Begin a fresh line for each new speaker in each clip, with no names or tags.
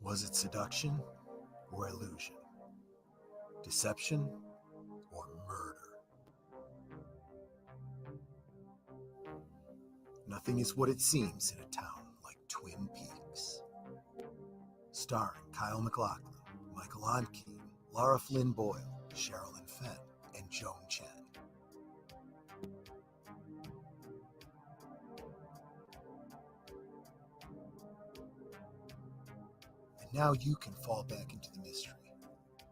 Was it seduction or illusion? Deception or murder? Nothing is what it seems in a town like Twin Peaks. Starring Kyle MacLachlan, Michael Ontkean, Lara Flynn Boyle, Sherilyn Fenn, and Joan Chen. And now you can fall back into the mystery,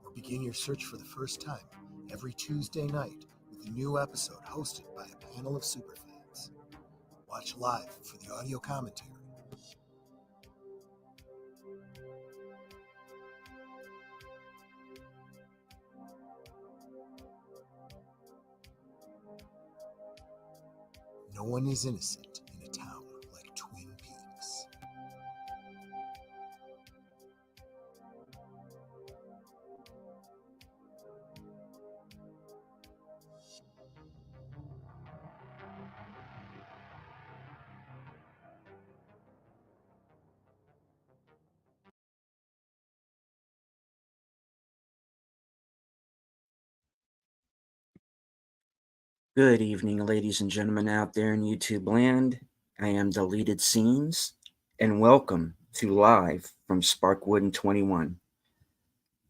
or begin your search for the first time every Tuesday night with a new episode hosted by a panel of superfans. Watch live for the audio commentary. No one is innocent in a town like Twin Peaks.
Good evening, ladies and gentlemen out there in YouTube land. I am Deleted Scenes, and welcome to Live from Sparkwood and 21.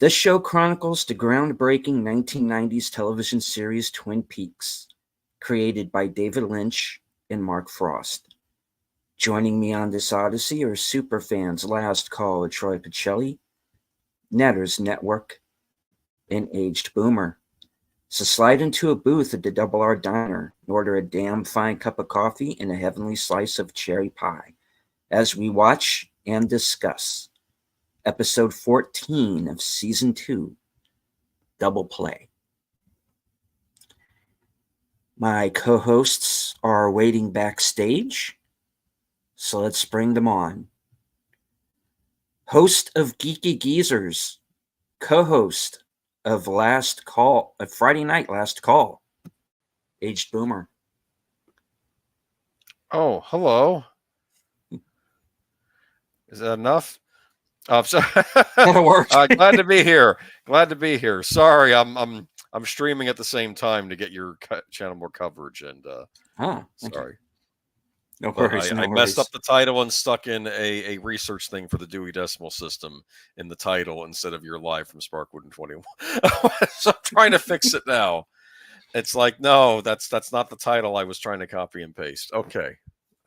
This show chronicles the groundbreaking 1990s television series Twin Peaks, created by David Lynch and Mark Frost. Joining me on this odyssey are superfans Last Call of Troy Pacelli, Netters Network, and Aged Boomer. So slide into a booth at the Double R Diner and order a damn fine cup of coffee and a heavenly slice of cherry pie as we watch and discuss episode 14 of season 2, Double Play. My co-hosts are waiting backstage, so let's bring them on. Host of Geeky Geezers, co-host of Last Call, of Friday Night Last Call, Aged Boomer.
Oh, hello. Is that enough? I'm sorry.
That'll work.
Glad to be here. Glad to be here. Sorry, I'm streaming at the same time to get your channel more coverage, and sorry.
No worries.
I messed up the title and stuck in a research thing for the Dewey Decimal System in the title instead of your Live from Sparkwood and 21. So I'm trying to fix it now. It's like, no, that's not the title I was trying to copy and paste. Okay.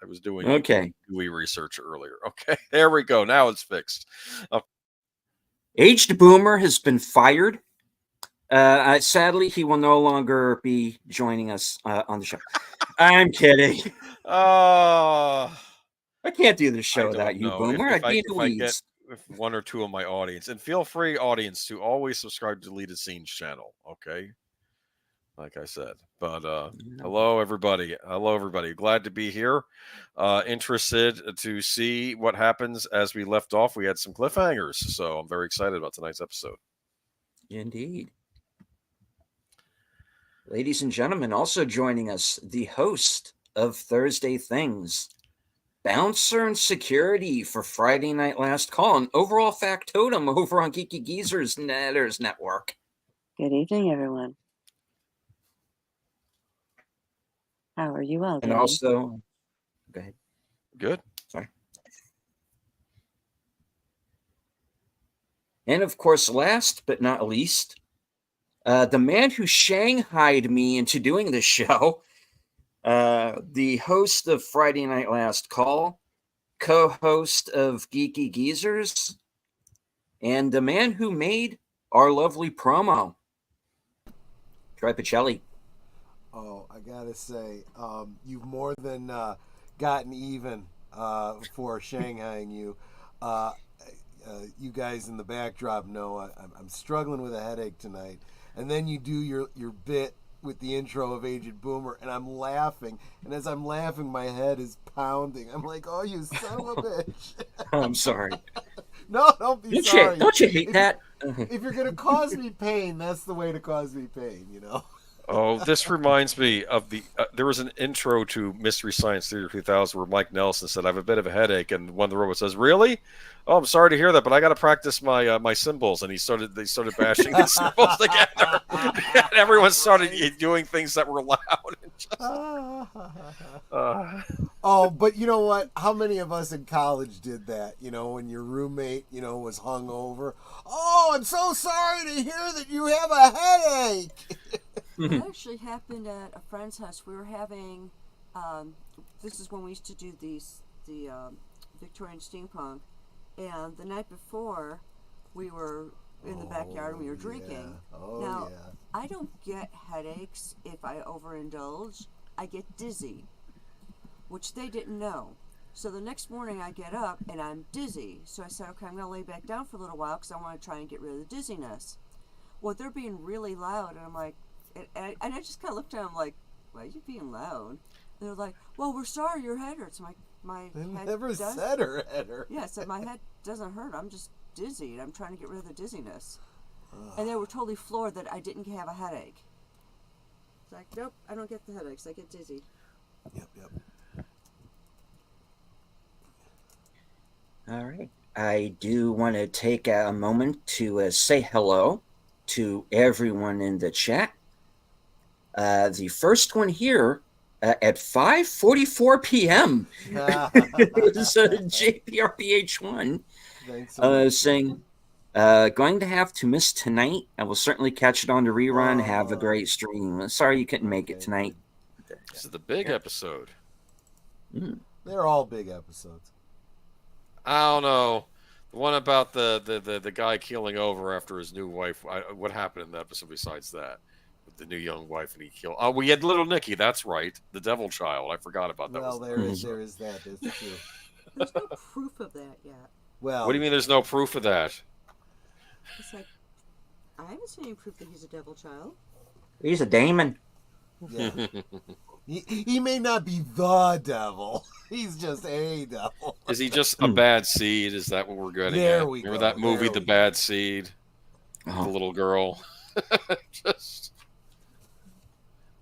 I was doing Dewey research earlier. Okay, there we go. Now it's fixed.
Aged Boomer has been fired. Sadly, he will no longer be joining us on the show. I'm kidding.
I
can't do this show without you, Boomer.
If I get one or two of my audience, and feel free, audience, to always subscribe to Deleted Scenes channel. Okay, like I said. But hello, everybody. Hello, everybody. Glad to be here. Interested to see what happens as we left off. We had some cliffhangers, so I'm very excited about tonight's episode.
Indeed. Ladies and gentlemen, also joining us, the host of Thursday Things, bouncer and security for Friday Night Last Call, and overall factotum over on Geeky Geezers Netters Network.
Good evening, everyone. How are you all doing?
And also, go ahead.
Good.
Sorry. And of course, last but not least, the man who shanghaied me into doing this show, the host of Friday Night Last Call, co-host of Geeky Geezers, and the man who made our lovely promo, Troy Pacelli.
Oh, I gotta say, you've more than gotten even for shanghaiing you. You guys in the backdrop know I'm struggling with a headache tonight. And then you do your bit with the intro of Aged Boomer, and I'm laughing. And as I'm laughing, my head is pounding. I'm like, oh, you son of a bitch.
Oh, I'm sorry.
No, don't be sorry.
Don't you hate that?
If you're going to cause me pain, that's the way to cause me pain, you know?
Oh, this reminds me of there was an intro to Mystery Science Theater 3000 where Mike Nelson said, "I have a bit of a headache," and one of the robots says, "Really? Oh, I'm sorry to hear that, but I got to practice my my cymbals." And they started bashing the cymbals together, and everyone started doing things that were loud. And just,
Oh, but you know what? How many of us in college did that? You know, when your roommate, was hungover. Oh, I'm so sorry to hear that you have a headache.
It actually happened at a friend's house. We were having, this is when we used to do the Victorian steampunk, and the night before, we were in the backyard and we were drinking.
Yeah. Oh,
now,
yeah.
I don't get headaches if I overindulge. I get dizzy, which they didn't know. So the next morning I get up and I'm dizzy. So I said, okay, I'm going to lay back down for a little while because I want to try and get rid of the dizziness. Well, they're being really loud, and I'm like, and I just kind of looked at them like, why are you being loud? And they're like, well, we're sorry your head hurts. I'm like, my head
Never said her head hurt.
Yeah, I said my head doesn't hurt. I'm just dizzy, and I'm trying to get rid of the dizziness. And they were totally floored that I didn't have a headache. It's like, nope, I don't get the headaches. I get dizzy.
Yep.
All right. I do want to take a moment to say hello to everyone in the chat. The first one here at 5:44 p.m. is JPRPH1 saying, going to have to miss tonight. I will certainly catch it on the rerun. Have a great stream. Sorry you couldn't make it tonight.
This is the big episode.
They're all big episodes.
I don't know. The one about the guy keeling over after his new wife. What happened in the episode besides that? With the new young wife and he killed. Oh, we had Little Nicky. That's right. The devil child. I forgot about that.
Well, there is that. That's true.
There's no proof of that yet.
Well,
what do you mean there's no proof of that?
It's like, I haven't seen any proof that he's a devil child.
He's a demon.
Yeah. He may not be the devil. He's just a devil.
Is he just a bad seed? Is that what we're getting
There
at?
we
Remember
go.
that movie, The Bad Seed? The little girl. Just...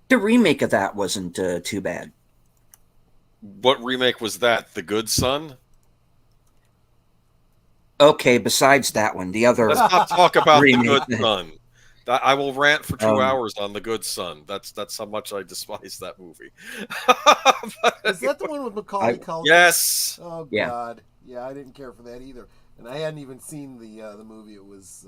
The remake of that wasn't too bad.
What remake was that? The Good Son?
Okay, besides that one, the other.
Let's not talk about The
remake.
Good Son. I will rant for 2 hours on The Good Son. That's how much I despise that movie.
Is that the one with Macaulay Culkin?
Yes.
Oh
Yeah.
God. Yeah, I didn't care for that either, and I hadn't even seen the movie. It was.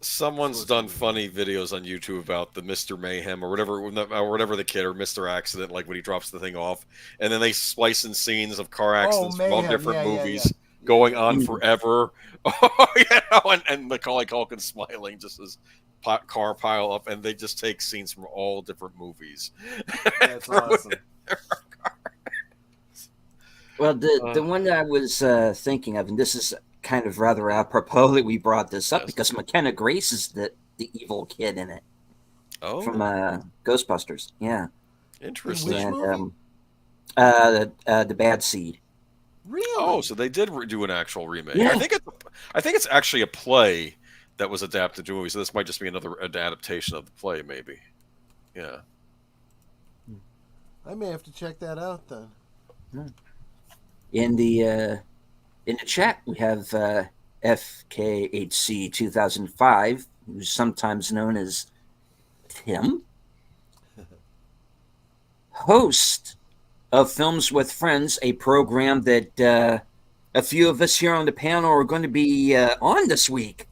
Someone's done funny videos on YouTube about the Mr. Mayhem or whatever the kid or Mr. Accident, like when he drops the thing off, and then they splice in scenes of car accidents from all different movies going on forever. And Macaulay Culkin smiling just as car pile up, and they just take scenes from all different movies.
That's awesome.
Well, the one that I was thinking of, and this is kind of rather apropos that we brought this up because McKenna Grace is the evil kid in it.
Oh,
from Ghostbusters. Yeah,
interesting.
And, the Bad Seed.
Really?
Oh, so they did do an actual remake.
Yeah.
I think it's actually a play that was adapted to a movie. So this might just be another adaptation of the play, maybe. Yeah.
I may have to check that out then.
In the chat, we have FKHC 2005, who's sometimes known as Tim, host of Films with Friends, a program that a few of us here on the panel are going to be on this week.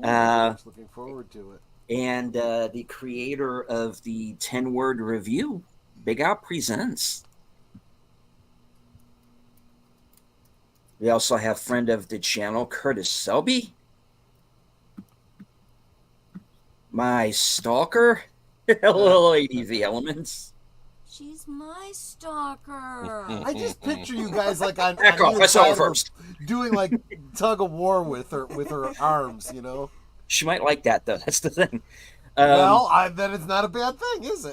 Looking forward to it.
And the creator of the 10-word review, Big Out Presents. We also have friend of the channel, Curtis Selby. My stalker. Hello, ADV Elements.
She's my stalker.
I just picture you guys like on
Back off, I saw her first.
Doing like tug of war with her arms, you know.
She might like that though. That's the thing.
Then it's not a bad thing, is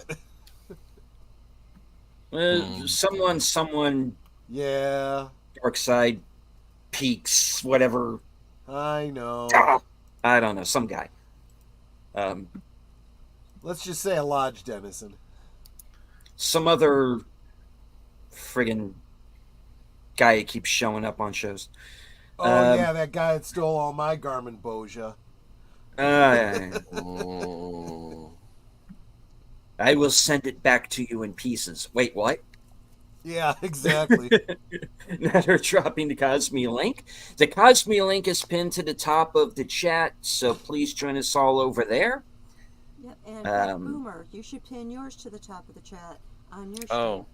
it?
Someone.
Yeah.
Dark Side Peaks, whatever.
I know.
I don't know, some guy.
Let's just say a lodge denizen.
Some other friggin' guy who keeps showing up on shows.
Oh yeah, that guy that stole all my Garmin Boja.
Oh.
I will send it back to you in pieces. Wait, what?
Yeah, exactly.
Now they're dropping the Cosme link. The Cosme link is pinned to the top of the chat, so please join us all over there.
Yep, and Boomer, you should pin yours to the top of the chat on your stream.
Oh.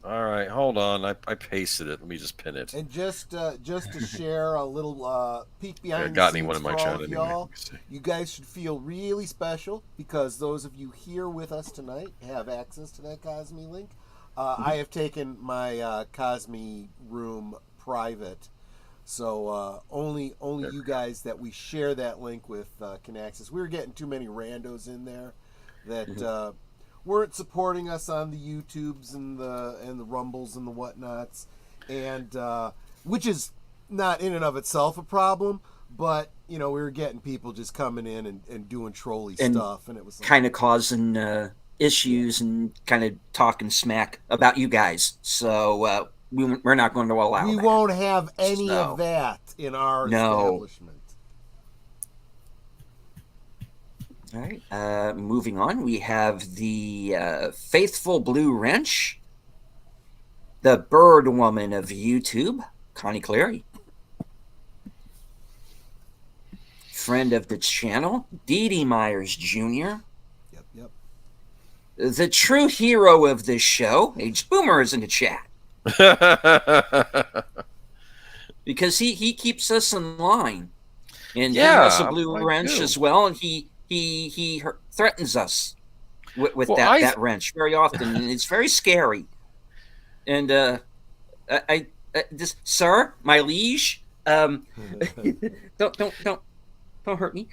All right, hold on. I pasted it. Let me just pin it.
And just to share a little peek behind the
got
scenes
anyone in my
for all
chat
of
anyway.
y'all, you guys should feel really special because those of you here with us tonight have access to that Cosme link. I have taken my Cosme room private, so only you guys that we share that link with can access. We were getting too many randos in there that weren't supporting us on the YouTubes and the Rumbles and the whatnots, and which is not in and of itself a problem, but we were getting people just coming in and doing trolley stuff, and it was like,
kind of causing issues and kind of talking smack about you guys. So we're not going to allow.
We won't have any of that in our establishment.
All right. Moving on, we have the faithful Blue Wrench, the bird woman of YouTube, Connie Cleary, friend of the channel, Dee Dee Myers Jr.,
Yep.
the true hero of this show, Age Boomer, is in the chat. Because he keeps us in line. And he has a Blue Wrench as well, and he threatens us with that wrench very often, and it's very scary. And I just, sir, my liege, don't hurt me.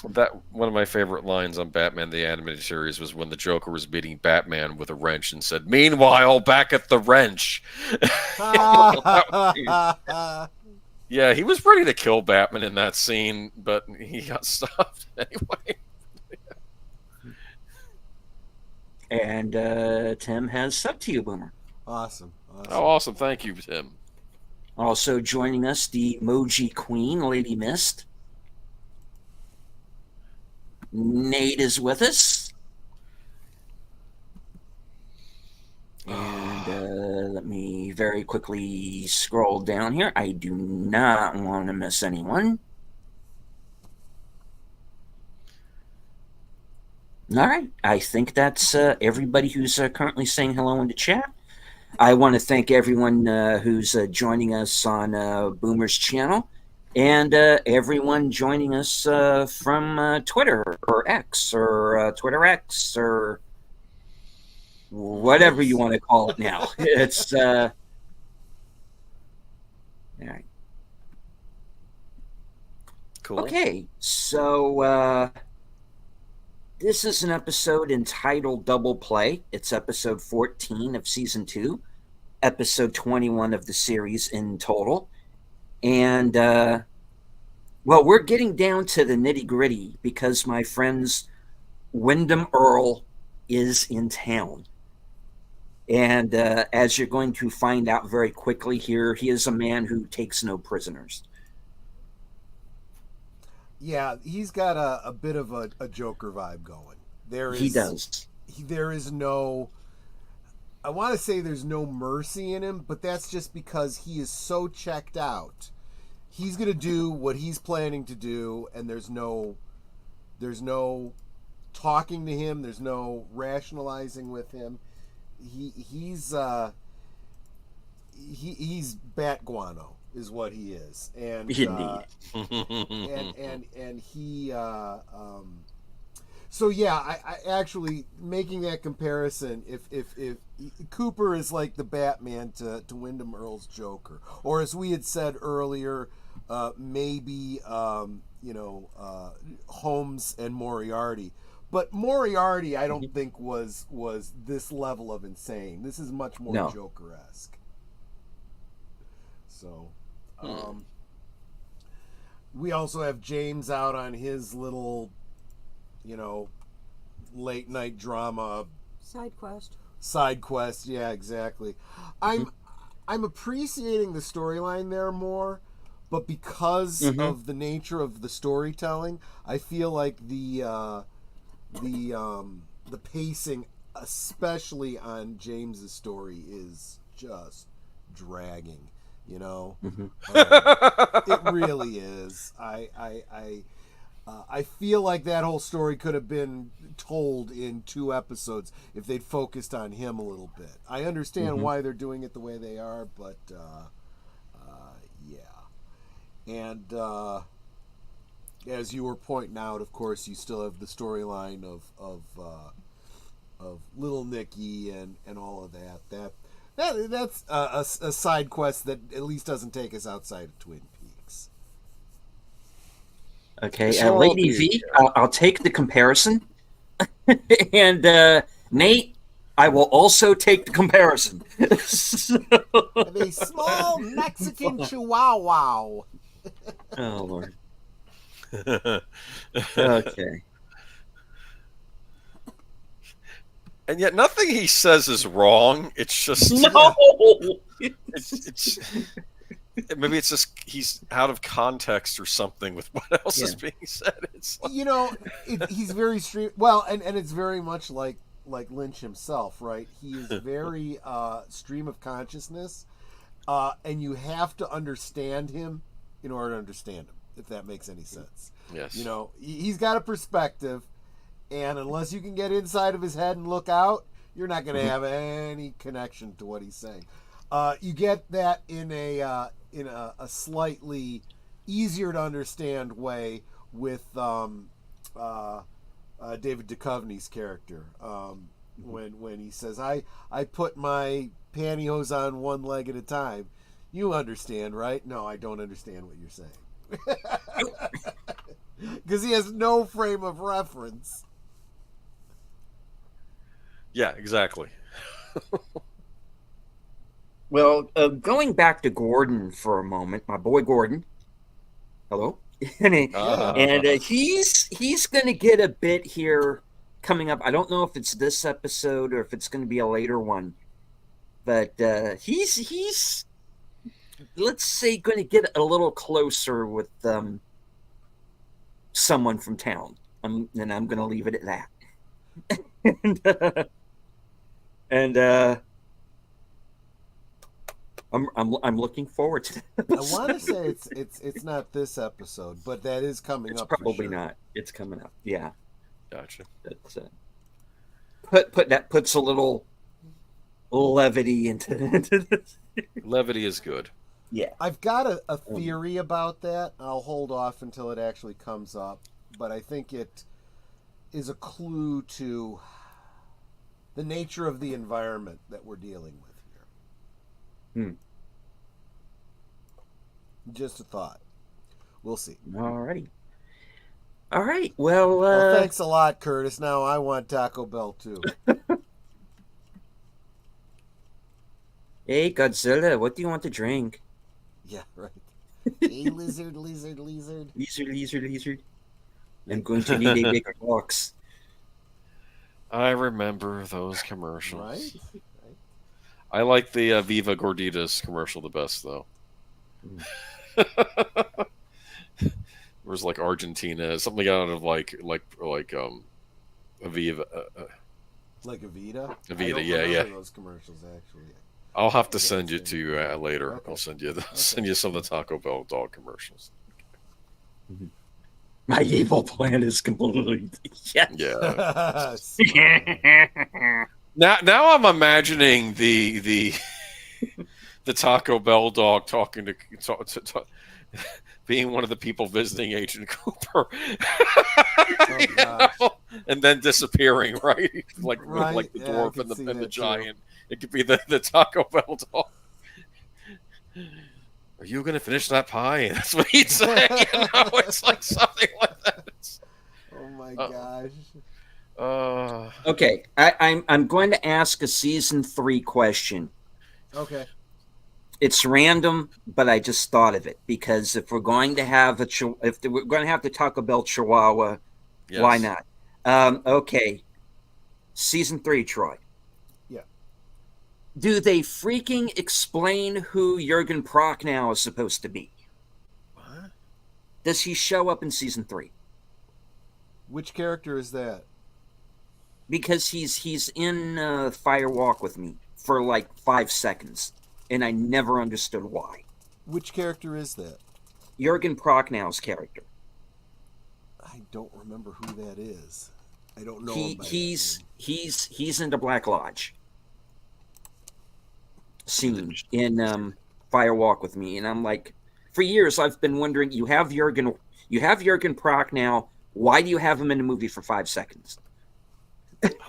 That one of my favorite lines on Batman the Animated Series was when the Joker was beating Batman with a wrench and said, "Meanwhile, back at the wrench." Yeah, he was ready to kill Batman in that scene, but he got stopped anyway.
And Tim has sub to you, Boomer.
Awesome.
Oh, awesome. Thank you, Tim.
Also joining us, the Emoji Queen, Lady Mist. Nate is with us. And let me very quickly scroll down here. I do not want to miss anyone. All right. I think that's everybody who's currently saying hello in the chat. I want to thank everyone who's joining us on Boomer's channel and everyone joining us from Twitter or X or Twitter X or whatever you want to call it now. It's all right.
Cool.
Okay, so this is an episode entitled Double Play. It's episode 14 of season 2, episode 21 of the series in total. And well, we're getting down to the nitty-gritty because my friends Wyndham Earl is in town. And as you're going to find out very quickly here, he is a man who takes no prisoners.
Yeah, he's got a bit of a Joker vibe going.
He does.
There is no, I want to say there's no mercy in him, but that's just because he is so checked out. He's going to do what he's planning to do, and there's no talking to him. There's no rationalizing with him. He's bat guano is what he is, and
Indeed.
and he so yeah, I actually making that comparison, if Cooper is like the Batman to Wyndham Earl's Joker, or as we had said earlier, maybe Holmes and Moriarty. But Moriarty, I don't think was this level of insane. This is much more Joker-esque. So, we also have James out on his little, late night drama
Side quest.
side quest. Yeah, exactly. I'm appreciating the storyline there more, but because of the nature of the storytelling, I feel like the pacing, especially on James's story, is just dragging. You know, it really is. I feel like that whole story could have been told in 2 episodes if they'd focused on him a little bit. I understand why they're doing it the way they are, but yeah. And as you were pointing out, of course, you still have the storyline of Little Nicky and all of that. That's a side quest that at least doesn't take us outside of Twin Peaks.
Okay, Lady V, I'll take the comparison. And Nate, I will also take the comparison.
The small Mexican chihuahua.
Oh, Lord. Okay.
And yet nothing he says is wrong. It's just
No!
it's maybe it's just he's out of context or something with what else is being said. It's like...
You know, he's very stream. Well, and it's very much like Lynch himself, right? He is very stream of consciousness, and you have to understand him in order to understand him, if that makes any sense.
Yes.
You know, he's got a perspective, and unless you can get inside of his head and look out, you're not going to have any connection to what he's saying. You get that in a slightly easier to understand way with David Duchovny's character, when he says, "I put my pantyhose on one leg at a time." You understand, right? No, I don't understand what you're saying, because he has no frame of reference.
Yeah, exactly.
Well, going back to Gordon for a moment, my boy Gordon. Hello, and he's going to get a bit here coming up. I don't know if it's this episode or if it's going to be a later one, but he's let's say going to get a little closer with someone from town. And I'm going to leave it at that. and I'm looking forward to that.
I want to say it's not this episode, but that is coming up.
Probably
for sure.
not. It's coming up. Yeah.
Gotcha.
That's puts a little levity into this.
Levity is good.
Yeah.
I've got a theory about that. I'll hold off until it actually comes up, but I think it is a clue to the nature of the environment that we're dealing with here. Just a thought. We'll see.
Alrighty. All right. Well,
well, thanks a lot, Curtis. Now I want Taco Bell too.
Hey, Godzilla, what do you want to drink?
Yeah, right. Hey, lizard.
Lizard. I'm going to need a bigger box.
I remember those commercials.
Right?
I like the Viva Gorditas commercial the best, though. It was like Argentina, something out of like Aviva.
Like Avita?
Avita, yeah.
Those commercials, actually.
I'll have to send you to later. Okay. I'll send you some of the Taco Bell dog commercials.
My evil plan is complete.
Yeah. Now I'm imagining the Taco Bell dog talking to being one of the people visiting Agent Cooper, and then disappearing, right? Like the dwarf and the giant. Too. It could be the Taco Bell dog. Are you going to finish that pie? That's what he'd say. It's like something like that.
Oh my gosh.
Okay, I'm going to ask a season 3 question.
Okay.
It's random, but I just thought of it because if we're going to have the Taco Bell Chihuahua, yes. Why not? Okay, Season 3, Troy.
Yeah.
Do they freaking explain who Jurgen Prochnow is supposed to be?
What?
Does he show up in season 3?
Which character is that?
Because he's in Fire Walk with Me for like 5 seconds, and I never understood why.
Which character is that?
Jurgen Prochnow's character.
I don't remember who that is. I don't know.
He's in the Black Lodge scene in Fire Walk with Me, and I'm like, for years I've been wondering. You have Jurgen Prochnow. Why do you have him in the movie for 5 seconds?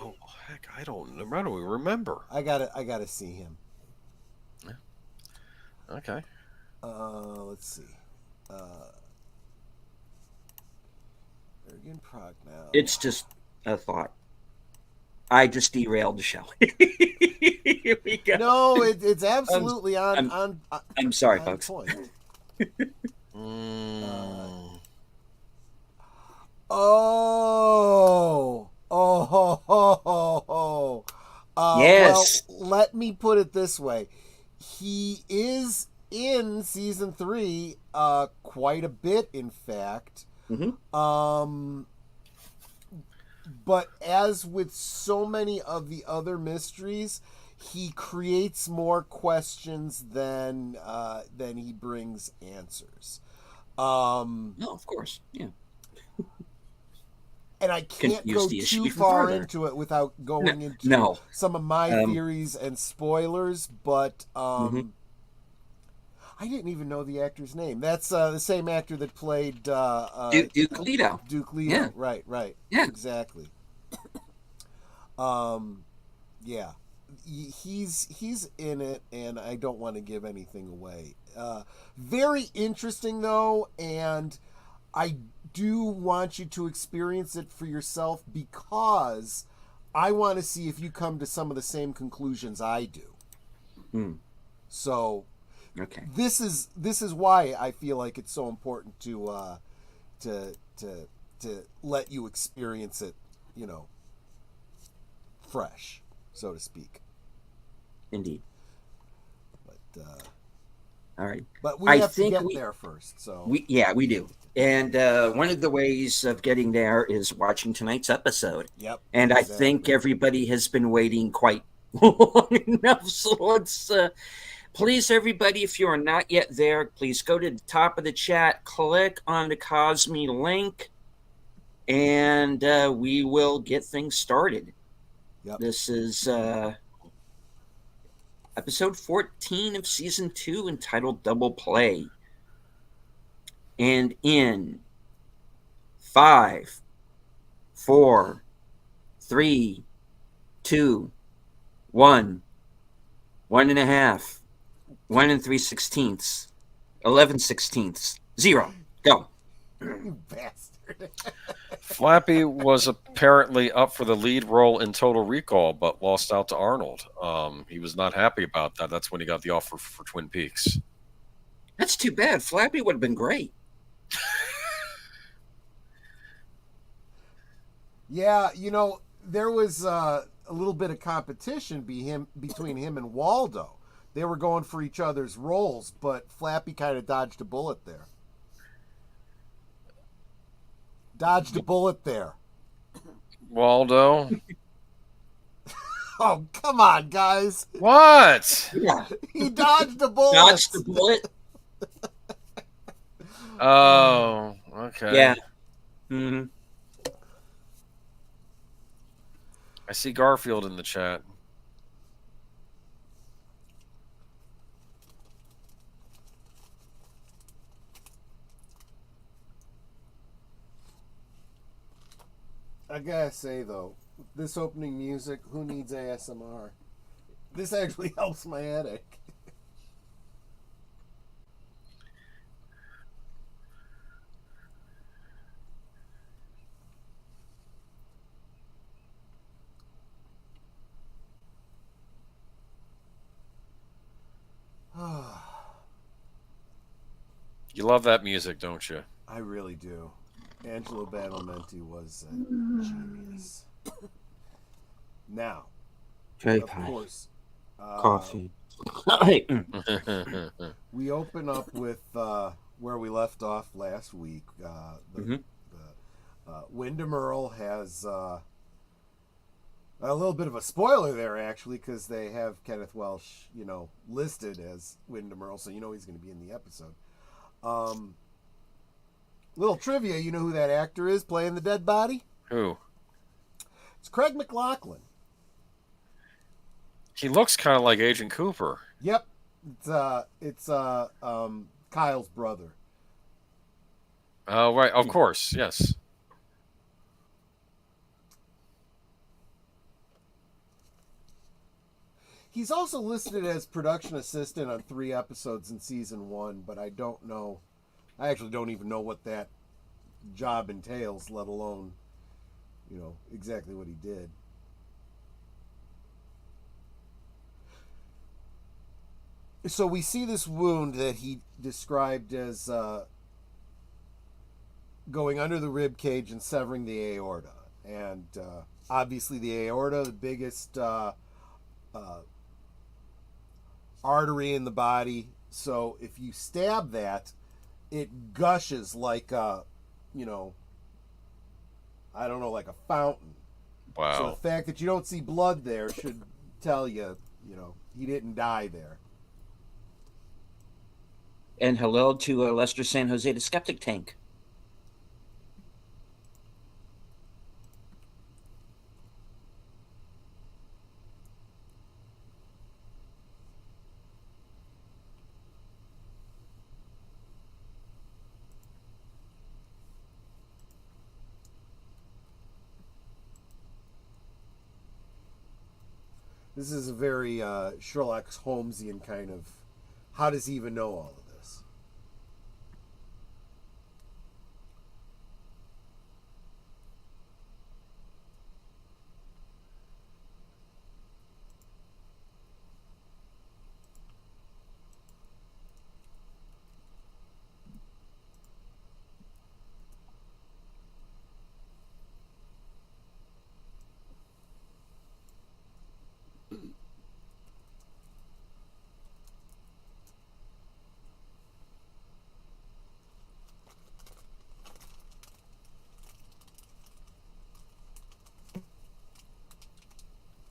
Oh heck, I don't remember.
I gotta see him.
Yeah. Okay.
Let's see. Jurgen Prochnow.
It's just a thought. I just derailed the show. Here we go.
No, it's absolutely on.
I'm sorry,
on
folks.
Point.
Yes.
Well, let me put it this way: he is in season 3, quite a bit, in fact.
Mm-hmm.
But as with so many of the other mysteries, he creates more questions than he brings answers.
No, of course, yeah.
And I can't
Confuse
go
the issue
too
even
far
further.
into it without going into some of my theories and spoilers. But
mm-hmm.
I didn't even know the actor's name. That's the same actor that played
Duke Leto.
Duke Leto.
Yeah.
Right.
Yeah.
Exactly. Yeah. He's in it, and I don't want to give anything away. Very interesting, though, and I do want you to experience it for yourself, because I want to see if you come to some of the same conclusions I do. So,
okay,
this is why I feel like it's so important to let you experience it, fresh, so to speak.
Indeed.
But
all right.
But we have to get
we,
there first. So
we do. And one of the ways of getting there is watching tonight's episode.
Yep.
And
exactly.
I think everybody has been waiting quite long enough. So let's please, everybody, if you are not yet there, please go to the top of the chat, click on the Cosme link, and we will get things started.
Yep.
This is episode 14 of season 2, entitled Double Play. And in 5, 4, 3, 2, 1, 1.5, 1 3/16, 11/16, 0. Go.
You bastard.
Flappy was apparently up for the lead role in Total Recall, but lost out to Arnold. He was not happy about that. That's when he got the offer for Twin Peaks.
That's too bad. Flappy would have been great.
Yeah, there was a little bit of competition between him and Waldo. They were going for each other's roles, but Flappy kind of dodged a bullet there.
Waldo?
Oh, come on, guys.
What?
Yeah.
He dodged a bullet.
Dodged the bullet?
Oh, okay.
Yeah. Mm-hmm.
I see Garfield in the chat.
I gotta say, though, this opening music, who needs ASMR? This actually helps my headache.
You love that music, don't you?
I really do. Angelo Badalamenti was a genius. Now,
Very
of
high.
course,
Coffee.
we open up with where we left off last week. Wyndham Earl has a little bit of a spoiler there, actually, because they have Kenneth Welsh, listed as Wyndham Earl, so he's going to be in the episode. Little trivia, you know who that actor is playing the dead body?
Who?
It's Craig McLachlan.
He looks kind of like Agent Cooper.
Yep, it's Kyle's brother.
Oh, right. Of course, yes.
He's also listed as production assistant on 3 episodes in season 1, but I don't know. I actually don't even know what that job entails, let alone, exactly what he did. So we see this wound that he described as going under the rib cage and severing the aorta. And obviously the aorta, the biggest artery in the body. So if you stab that, it gushes like a, like a fountain.
Wow.
So the fact that you don't see blood there should tell you, he didn't die there.
And hello to Lester San Jose, the Skeptic Tank.
This is a very Sherlock Holmesian kind of, how does he even know all of this?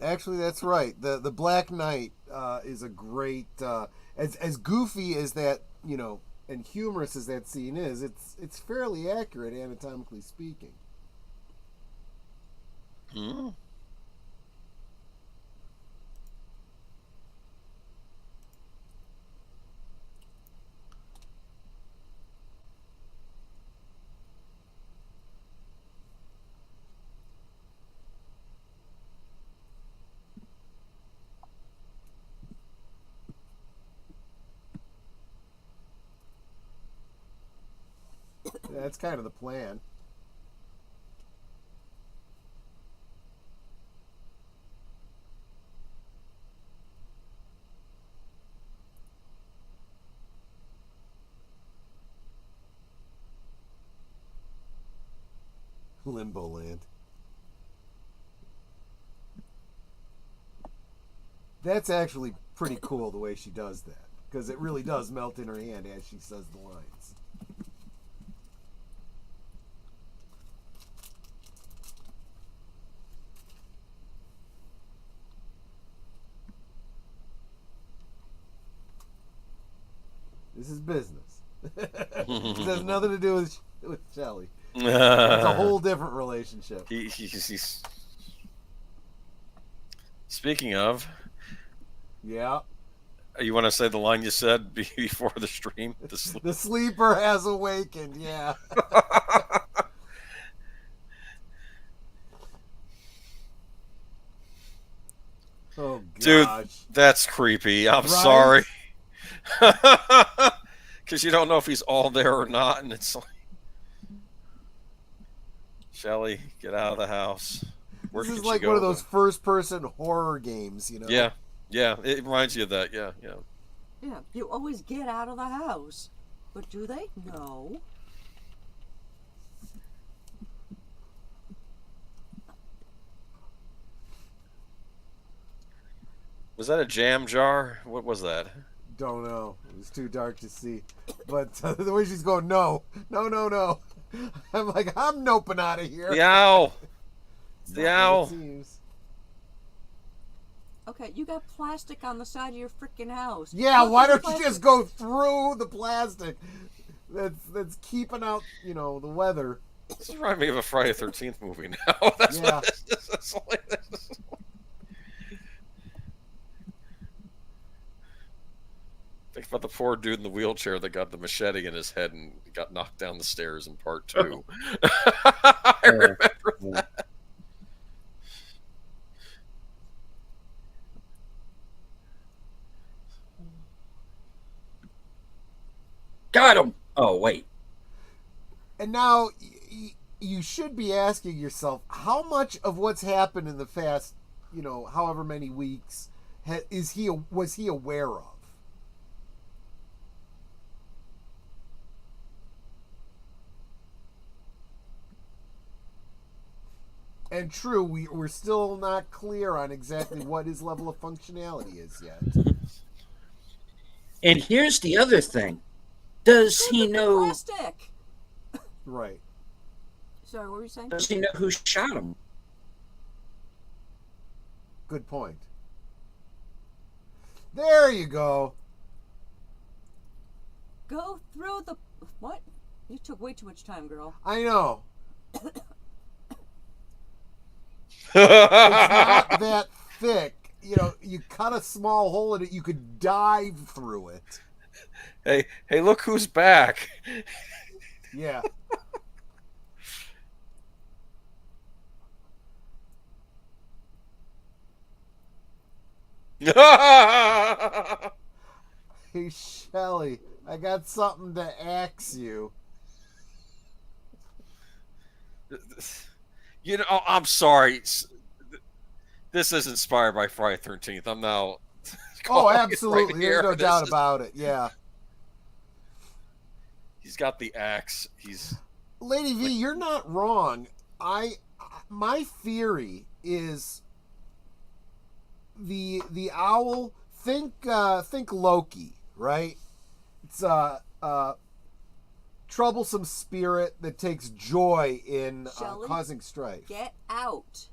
Actually, that's right. The Black Knight is a great, as goofy as that, and humorous as that scene is, it's fairly accurate anatomically speaking.
Hmm.
That's kind of the plan. Limbo Land. That's actually pretty cool the way she does that, because it really does melt in her hand as she says the lines. This is business. This has nothing to do with Shelley. It's a whole different relationship.
He's... Speaking of,
Yeah.
you want to say the line you said before the stream?
The sleeper has awakened, yeah. Oh, gosh.
Dude, that's creepy. I'm
Right?
sorry. Because you don't know if he's all there or not, and it's like, Shelley, get out of the house. Where
This is
could she
like
go
one of those
then?
first-person horror games,
Yeah, it reminds you of that. Yeah.
Yeah, you always get out of the house. But do they? No.
Was that a jam jar? What was that?
Don't know. It was too dark to see. But the way she's going, no. I'm like, I'm noping out of here.
The owl.
It's
The
not what
owl.
it seems.
Okay, you got plastic on the side of your freaking house.
Yeah,
Look
why
at the
don't you
plastic.
just go through the plastic? That's keeping out, the weather.
This reminds me of a Friday the 13th movie now. That's
Yeah.
what this is. Think about the poor dude in the wheelchair that got the machete in his head and got knocked down the stairs in part 2. I remember that.
Got him. Oh, wait.
And now you should be asking yourself, how much of what's happened in the past, however many weeks, was he aware of? And true, we're still not clear on exactly what his level of functionality is yet.
And here's the other thing. Does
Look
he
at the
know?
plastic.
Right.
Sorry, what were you saying?
Does he know who shot him?
Good point. There you go.
Go through the what? You took way too much time, girl.
I know. It's not that thick. You cut a small hole in it, you could dive through it.
Hey, look who's back.
Yeah. Hey, Shelly, I got something to ask you.
I'm sorry. This is inspired by Friday 13th. I'm now.
Oh, absolutely.
Right
There's
here.
no doubt about it. Yeah.
He's got the axe. He's.
Lady V, you're not wrong. My theory is the owl. Think Loki, right? It's a troublesome spirit that takes joy in
Shelley,
causing strife.
Get out.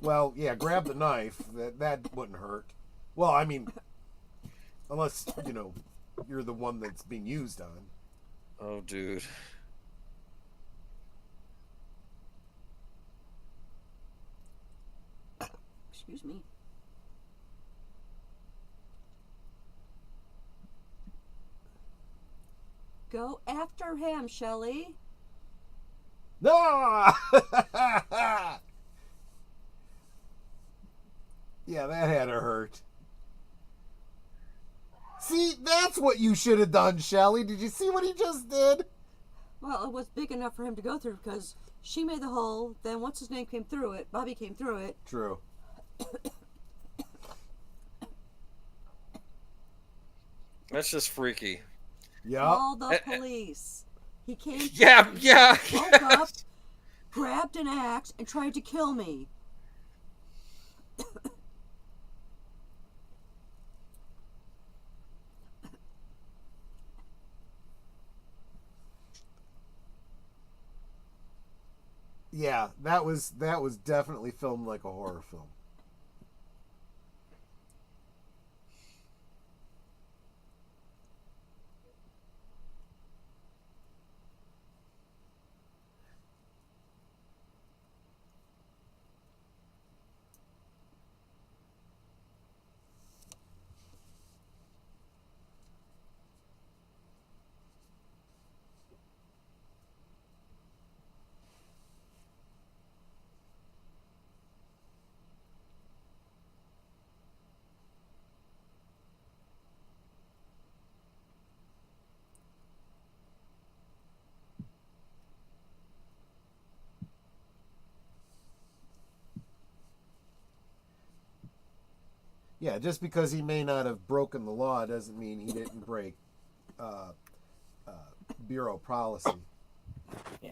Well, yeah, grab the knife. That wouldn't hurt. Well, I mean, unless you're the one that's being used on.
Oh, dude.
Excuse me. Go after him, Shelley.
No! Yeah, that had to hurt. See, that's what you should have done, Shelley. Did you see what he just did?
Well, it was big enough for him to go through because she made the hole. Then what's his name came through it. Bobby came through it.
True.
That's just freaky.
Yep.
Call the police. He came.
Yeah.
Woke up, grabbed an axe, and tried to kill me.
Yeah, that was definitely filmed like a horror film. Yeah, just because he may not have broken the law doesn't mean he didn't break bureau policy.
Yeah.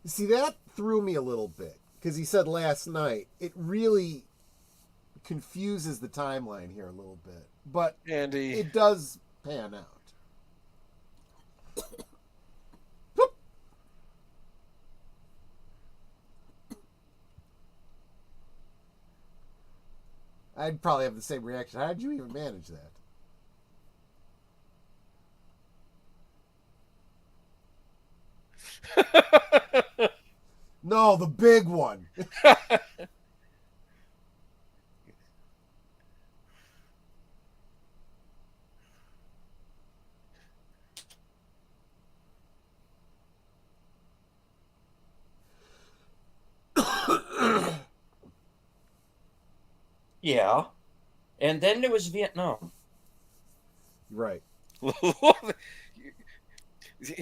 See, that threw me a little bit because he said last night. It really confuses the timeline here a little bit, but
Andy,
it does pan out. I'd probably have the same reaction. How did you even manage that? No, the big one.
Yeah. And then there was Vietnam.
Right.
you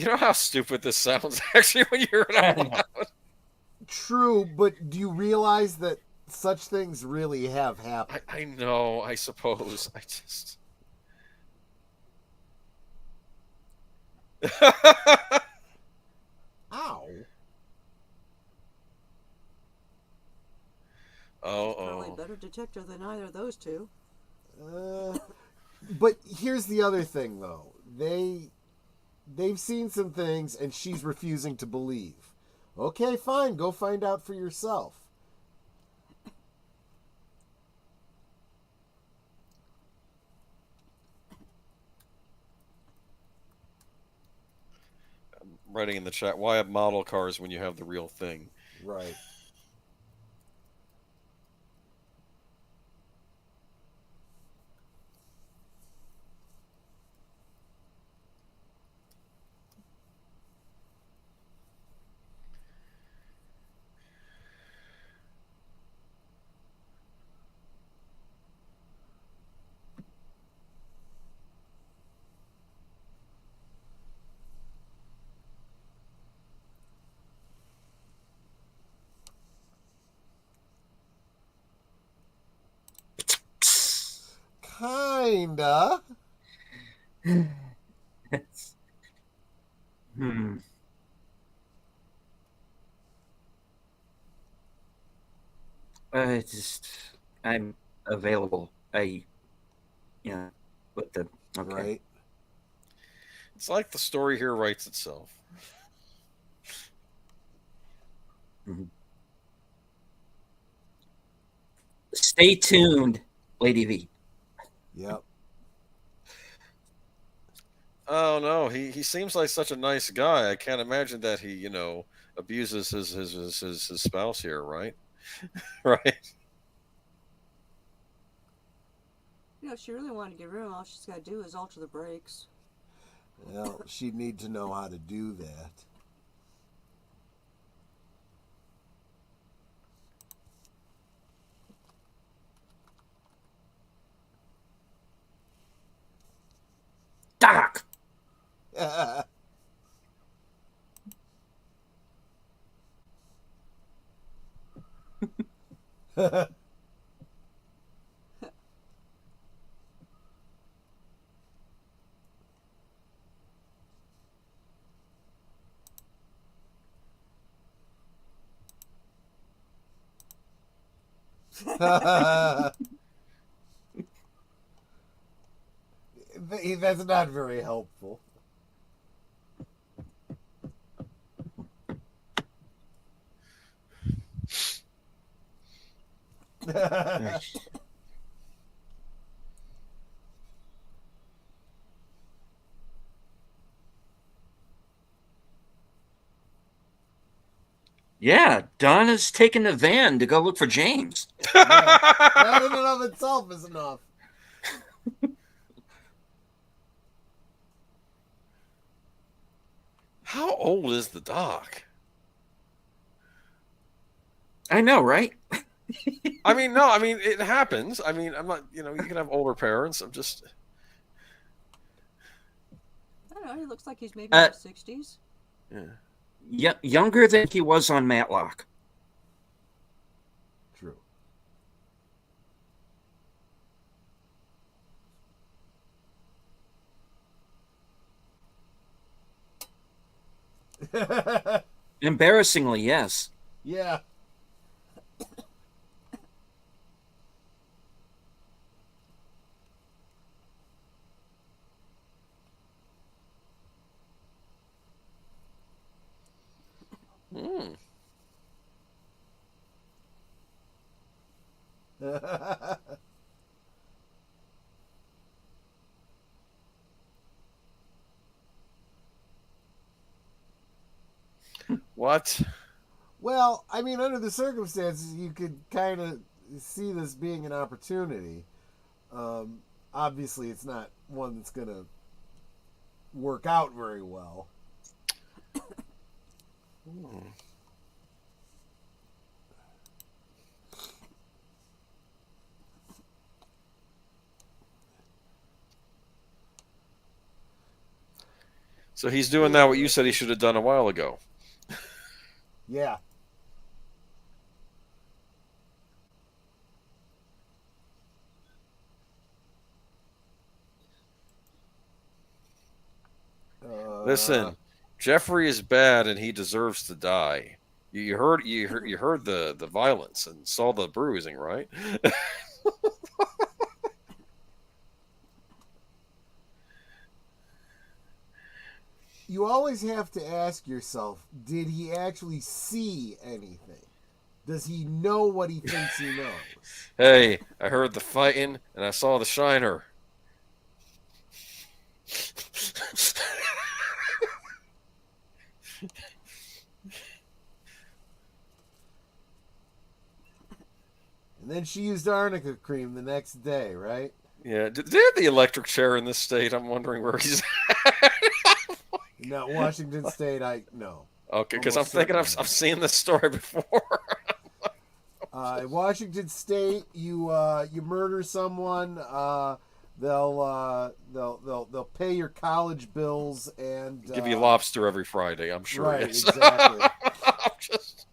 know how stupid this sounds actually when you hear it out loud?
True, but do you realize that such things really have happened?
I know, I suppose. I just.
Ow.
Probably a better detective than either of those two.
But here's the other thing, though. They've seen some things, and she's refusing to believe. Okay, fine. Go find out for yourself.
I'm writing in the chat, why have model cars when you have the real thing?
Right. Kinda.
I'm available. With the okay.
Right.
It's like the story here writes itself.
Mm-hmm. Stay tuned, Lady V.
Yep.
Oh no, he seems like such a nice guy. I can't imagine that he, abuses his spouse here, right? Right.
If she really wanted to get rid of him, all she's got to do is alter the brakes.
Well, she'd need to know how to do that.
Doc!
That's not very helpful.
Yeah, Donna's taking the van to go look for James.
Yeah, that in and of itself is enough.
How old is the doc?
I know, right?
It happens. I'm not, you can have older parents. I'm just.
I don't know. He looks like he's maybe in his 60s.
Yeah.
Younger than he was on Matlock.
True.
Embarrassingly, yes.
Yeah.
Hmm. What?
Well, I mean, under the circumstances, you could kind of see this being an opportunity. Um, Obviously, it's not one that's going to work out very well.
Hmm. So he's doing now what you said he should have done a while ago.
Yeah.
Listen, Jeffrey is bad and he deserves to die. You heard the violence and saw the bruising, right?
You always have to ask yourself, did he actually see anything? Does he know what he thinks he knows?
Hey, I heard the fighting and I saw the shiner.
And then she used arnica cream the next day, right?
Yeah, did they have the electric chair in this state? I'm wondering where he's at.
No, Washington State, no.
Okay, because I'm
Almost
thinking
certainly
I've seen this story before.
In Washington State, you murder someone, they'll pay your college bills and
Give you lobster every Friday, I'm sure.
Right,
Yes.
exactly.
I'm just...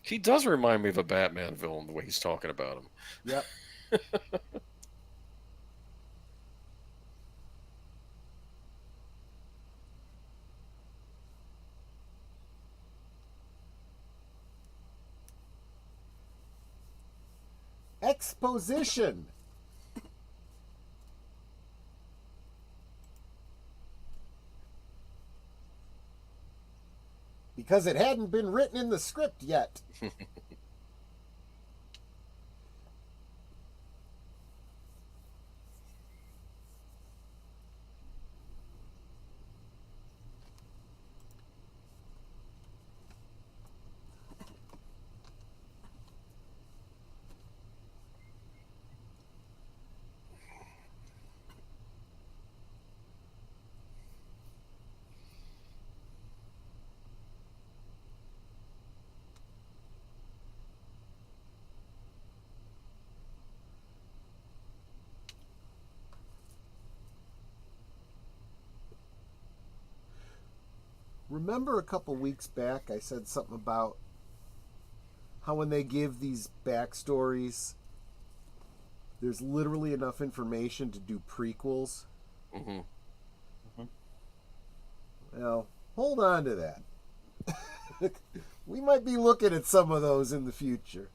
He does remind me of a Batman villain the way he's talking about him.
Yep. Exposition. Because it hadn't been written in the script yet. Remember a couple weeks back I said something about how when they give these backstories, there's literally enough information to do prequels?
Mm-hmm.
Well, hold on to that. We might be looking at some of those in the future.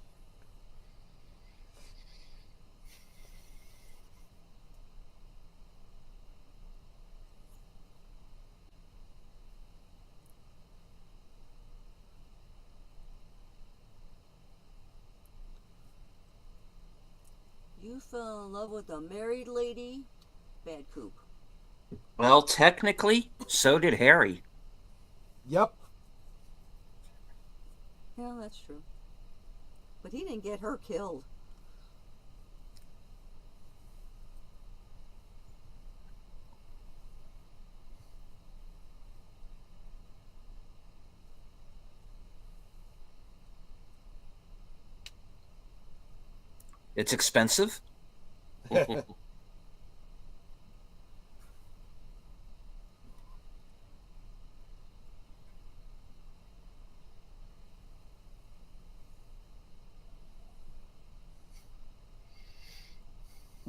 You fell in love with a married lady? Bad coop.
Well, technically, so did Harry.
Yep.
Yeah, that's true. But he didn't get her killed.
It's expensive.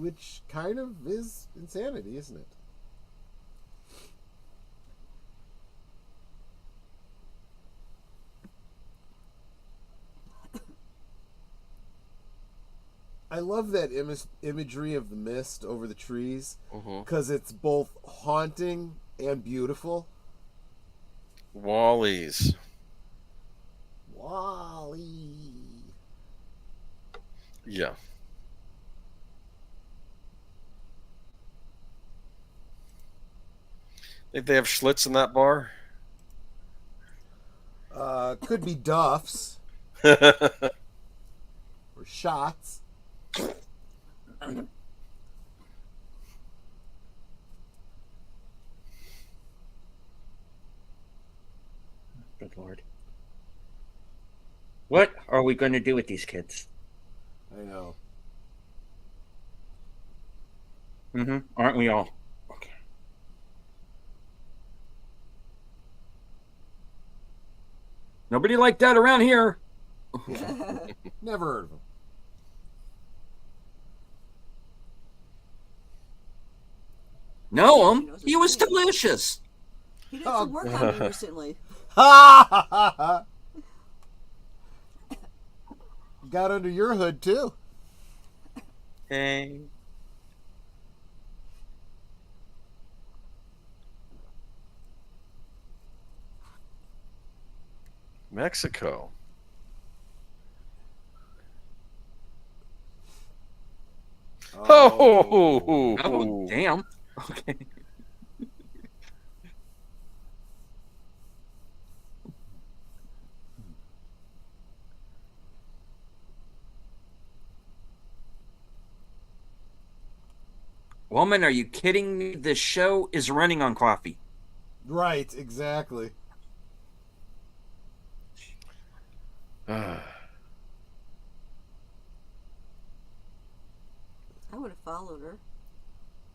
which kind of is insanity, isn't it? I love that imagery of the mist over the trees because it's both haunting and beautiful.
Wallies.
Wally.
Yeah. Think they have Schlitz in that bar?
Could be Duff's or shots.
Good Lord. What are we going to do with these kids?
I know.
Aren't we all? Okay. Nobody like that around here.
Never heard of him.
Know him? He was delicious.
He did some work on me recently.
Got under your hood too.
Hey.
Mexico.
Oh, damn. Okay. Woman, are you kidding me? This show is running on coffee.
Right, exactly.
I would have followed her.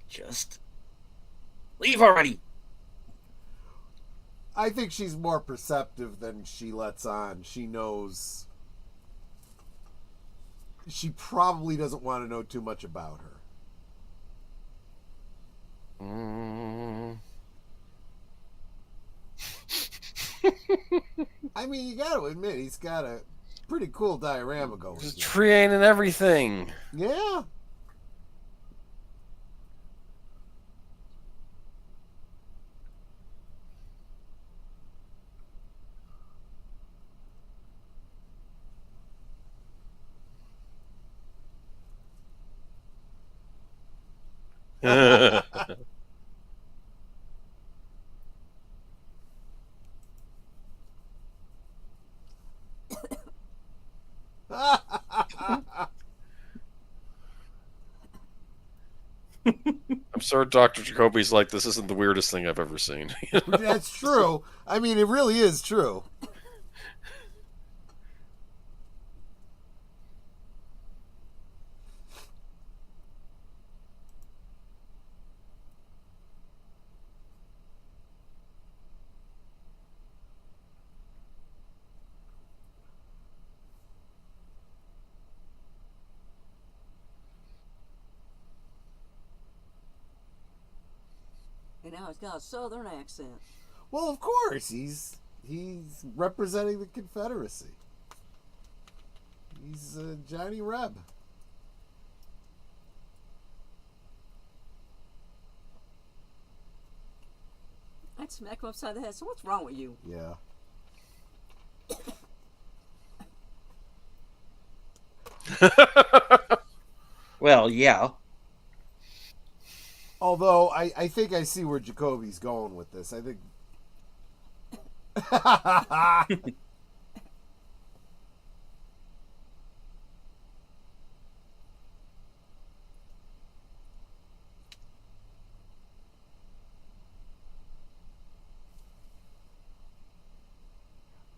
Just leave already.
I think she's more perceptive than she lets on. She knows. She probably doesn't want to know too much about her. I mean, you got to admit, he's got a pretty cool diorama going.
There's a tree and everything.
Yeah.
I'm sure Dr. Jacoby's like, this isn't the weirdest thing I've ever seen.
That's true. I mean, it really is true.
And now he's got a southern accent.
Well, of course, he's representing the Confederacy. He's Johnny Reb.
I'd smack him upside the head. So what's wrong with you?
Yeah.
Well, yeah.
Although I think I see where Jacoby's going with this. I think.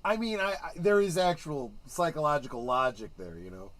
I mean, there is actual psychological logic there, you know.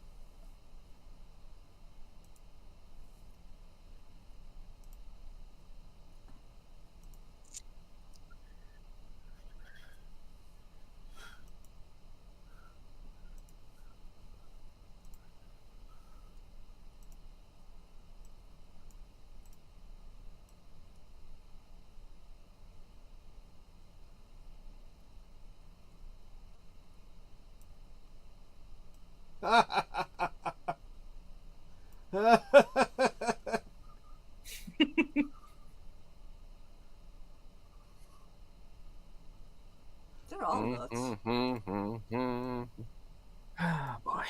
They're all nuts.
Oh, boy.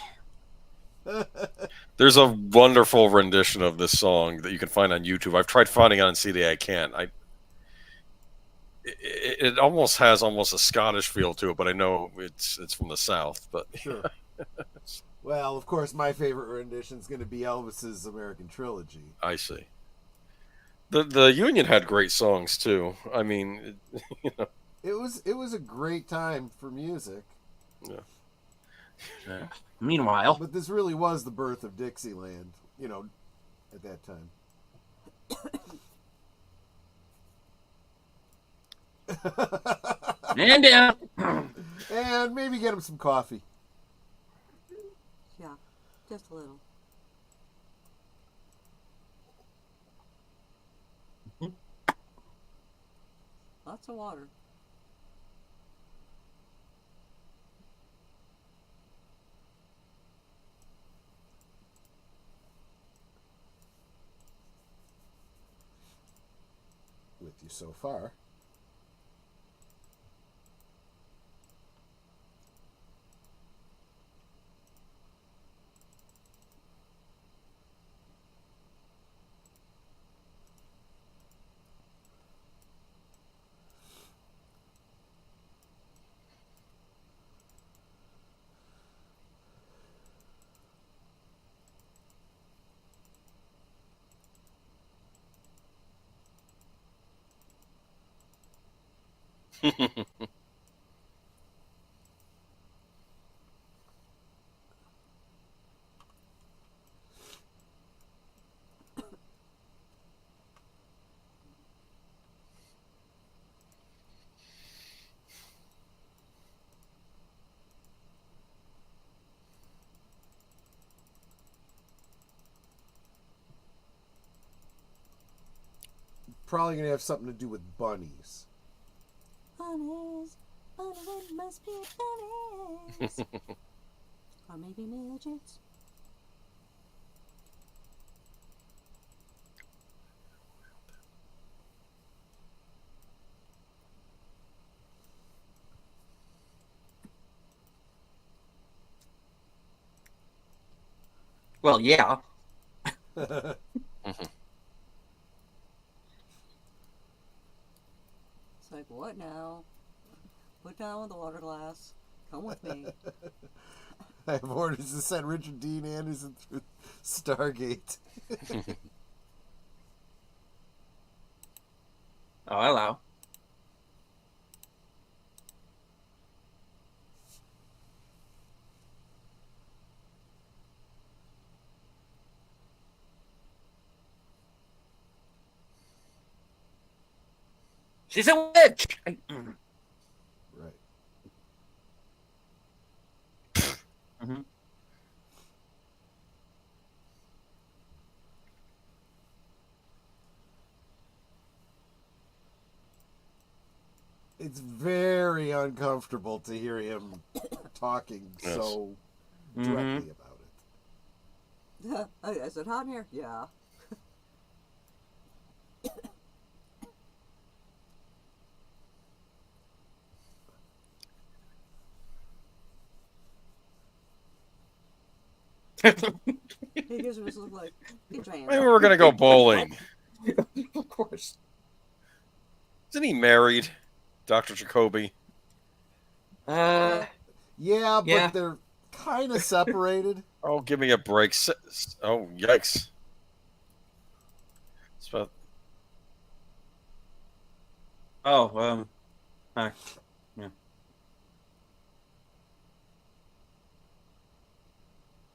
There's a wonderful rendition of this song that you can find on YouTube. I've tried finding it on CD. I can't. It almost has a Scottish feel to it, but I know it's from the South. But
Sure. Well, of course, my favorite rendition is going to be Elvis's American Trilogy.
I see. The Union had great songs too. I mean, you know,
It was a great time for music.
yeah.
Meanwhile,
But this really was the birth of Dixieland, you know, at that time.
man down.
And maybe get him some coffee.
Yeah, just a little. Lots of water.
With you so far. Probably going to have something to do with bunnies.
Bunnies, bunnies must be bunnies. Or maybe midgets.
Well, yeah.
It's like, what now? Put down the water glass. Come with me.
I have orders to send Richard Dean Anderson through Stargate.
Oh, hello. She's a witch.
Right.
Mm-hmm.
It's very uncomfortable to hear him talking
Yes.
so
Mm-hmm.
directly about it.
Is it hot in here? Yeah. He gives him this look like, get your hands
Maybe
off.
we're gonna go bowling.
Of course.
Isn't he married, Dr. Jacoby?
Uh,
Yeah, but
Yeah.
they're kind of separated.
Oh, give me a break. Oh, yikes. It's about-
oh, hi.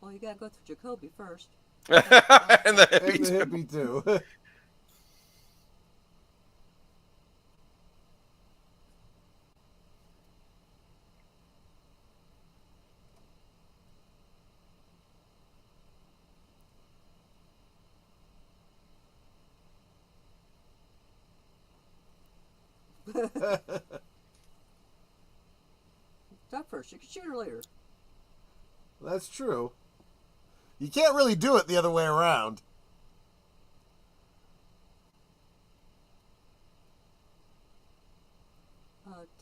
Well, you gotta go through Jacoby first.
and the
And the
hippies.
hippie, too.
Talk first. You can shoot her later.
That's true. You can't really do it the other way around.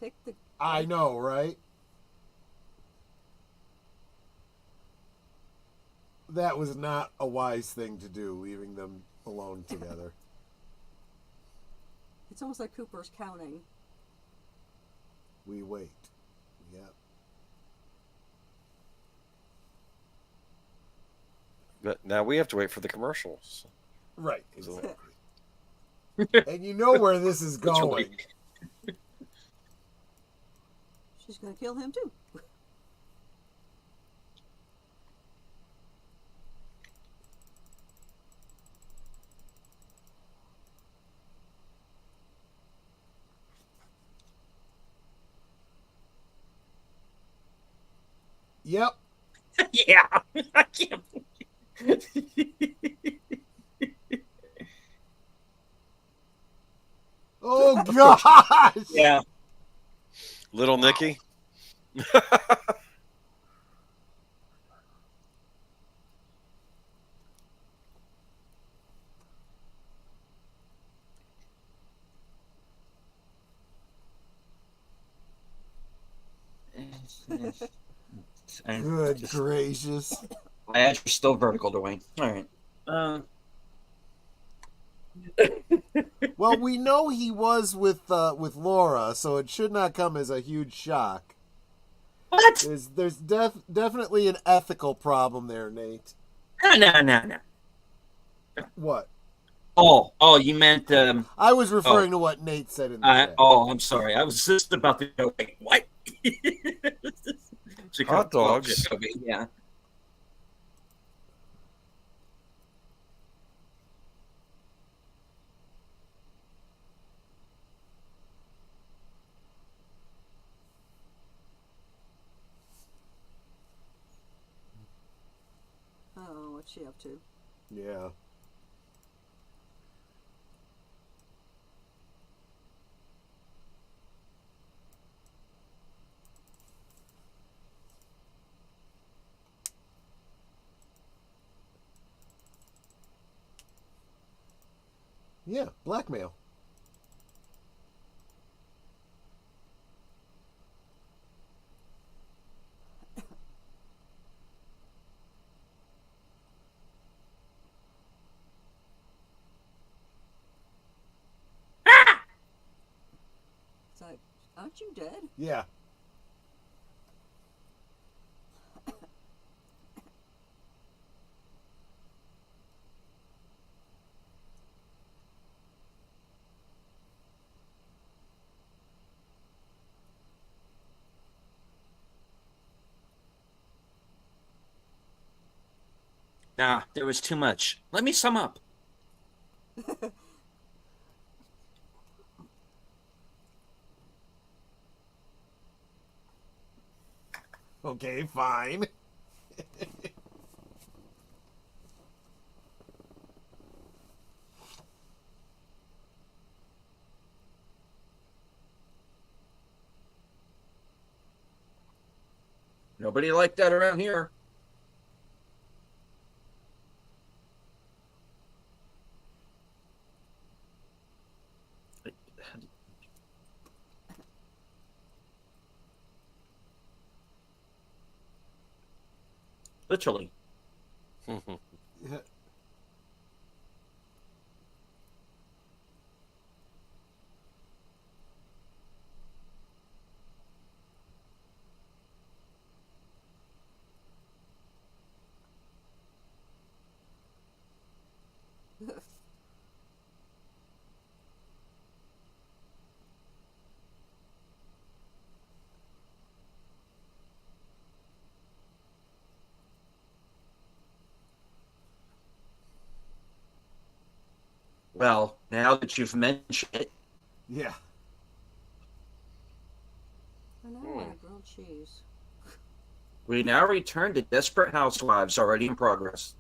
Take the.
I know, right? That was not a wise thing to do, leaving them alone together.
It's almost like Cooper's counting.
We wait. Yep.
But now we have to wait for the commercials.
Right.
So-
Exactly. And you know where this is going.
She's gonna kill him too.
Yep.
Yeah. I can't.
Oh gosh.
Yeah.
Little Nicky.
Good gracious.
My edge is still vertical, Dwayne. All right.
Well, we know he was with Laura, so it should not come as a huge shock.
What?
There's definitely an ethical problem there, Nate.
No.
What?
Oh, you meant
I was referring to what Nate said in the chat.
oh, I'm sorry. I was just about to go. Wait, what?
Hot dogs.
Yeah.
Oh, what's she up to?
Yeah. Yeah, blackmail.
It's like, aren't you dead?
Yeah.
Nah, there was too much. Let me sum up.
Okay, fine.
Nobody liked that around here. Literally.
Yeah.
Well, now that you've mentioned it,
Yeah.
I know, I want a grilled cheese.
we now return to Desperate Housewives already in progress.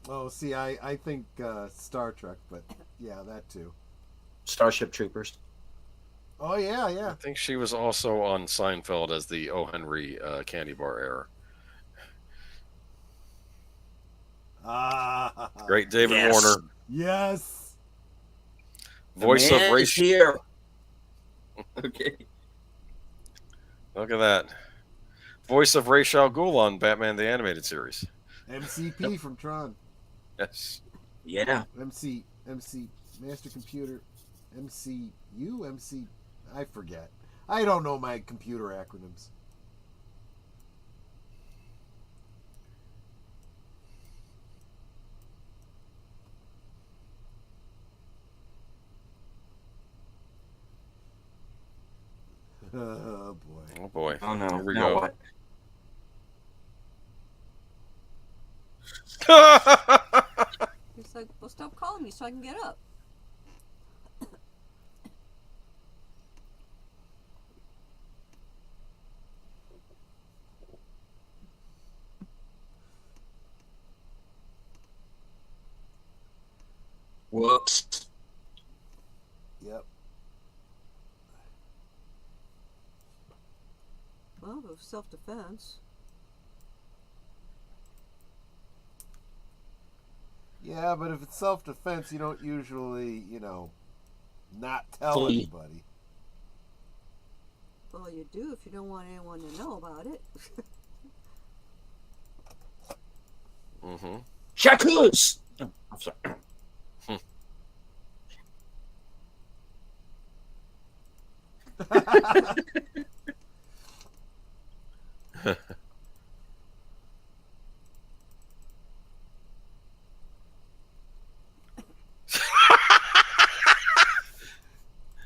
Oh, see, I think Star Trek, but yeah, that too.
Starship Troopers.
Oh yeah,
I
yeah.
think she was also on Seinfeld as the O. Henry candy bar error.
Ah,
Great David
Yes.
Warner,
yes.
The
voice of
man is
Rachel.
here. Okay.
Look at that. Voice of Ra's al Ghul on Batman the Animated Series.
MCP from Tron.
Yes.
Yeah.
MC Master Computer. MC. I forget. I don't know my computer acronyms. Oh boy.
Oh boy.
Oh no.
Here we
Now
go.
what?
He's like, well, stop calling me so I can get up.
Whoops.
Yep.
Well, it was self-defense.
Yeah, but if it's self-defense, you don't usually, not tell
Flee.
anybody.
Well, you do if you don't want anyone to know about it.
Mm-hmm.
Shakus. Oh, I'm sorry.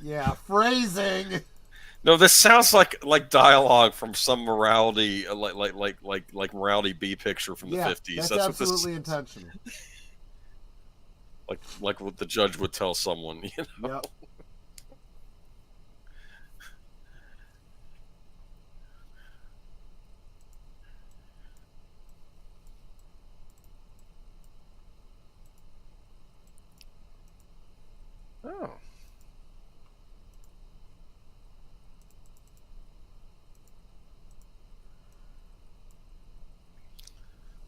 Yeah, phrasing.
No, this sounds like dialogue from some morality, like morality B picture from the
Yeah,
50s.
that's
That's
absolutely
what this,
intentional.
like what the judge would tell someone.
Yep.
Oh.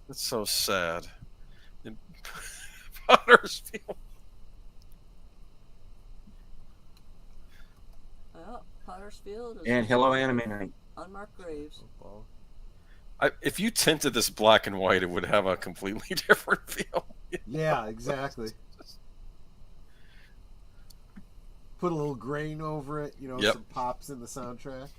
That's so sad. In Pottersfield.
Well, Pottersfield is
And hello, Anime Night.
unmarked graves.
If you tinted this black and white, it would have a completely different feel.
Yeah, exactly. Put a little grain over it,
Yep.
some pops in the soundtrack.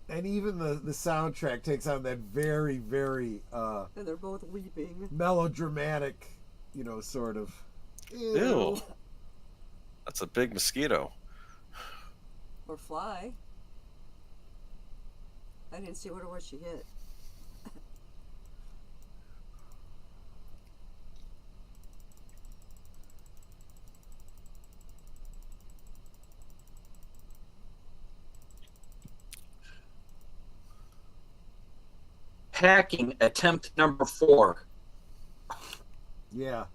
And even the soundtrack takes on that very, very
And they're both weeping.
melodramatic, sort of.
Ew. That's a big mosquito.
Or fly. I didn't see what it was she hit.
Hacking attempt number 4.
Yeah.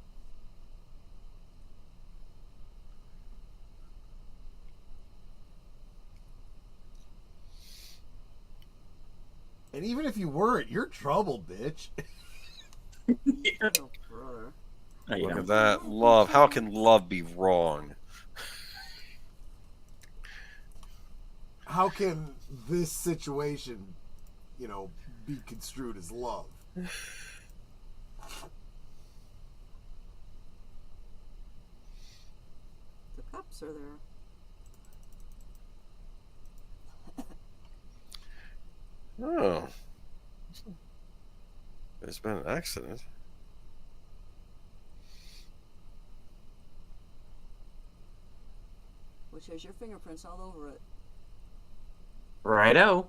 And even if you weren't, you're trouble, bitch.
Oh, brother.
Look at that. Love. How can love be wrong?
How can this situation, be construed as love?
The cops are there.
Oh. There's been an accident.
Which has your fingerprints all over it.
Righto.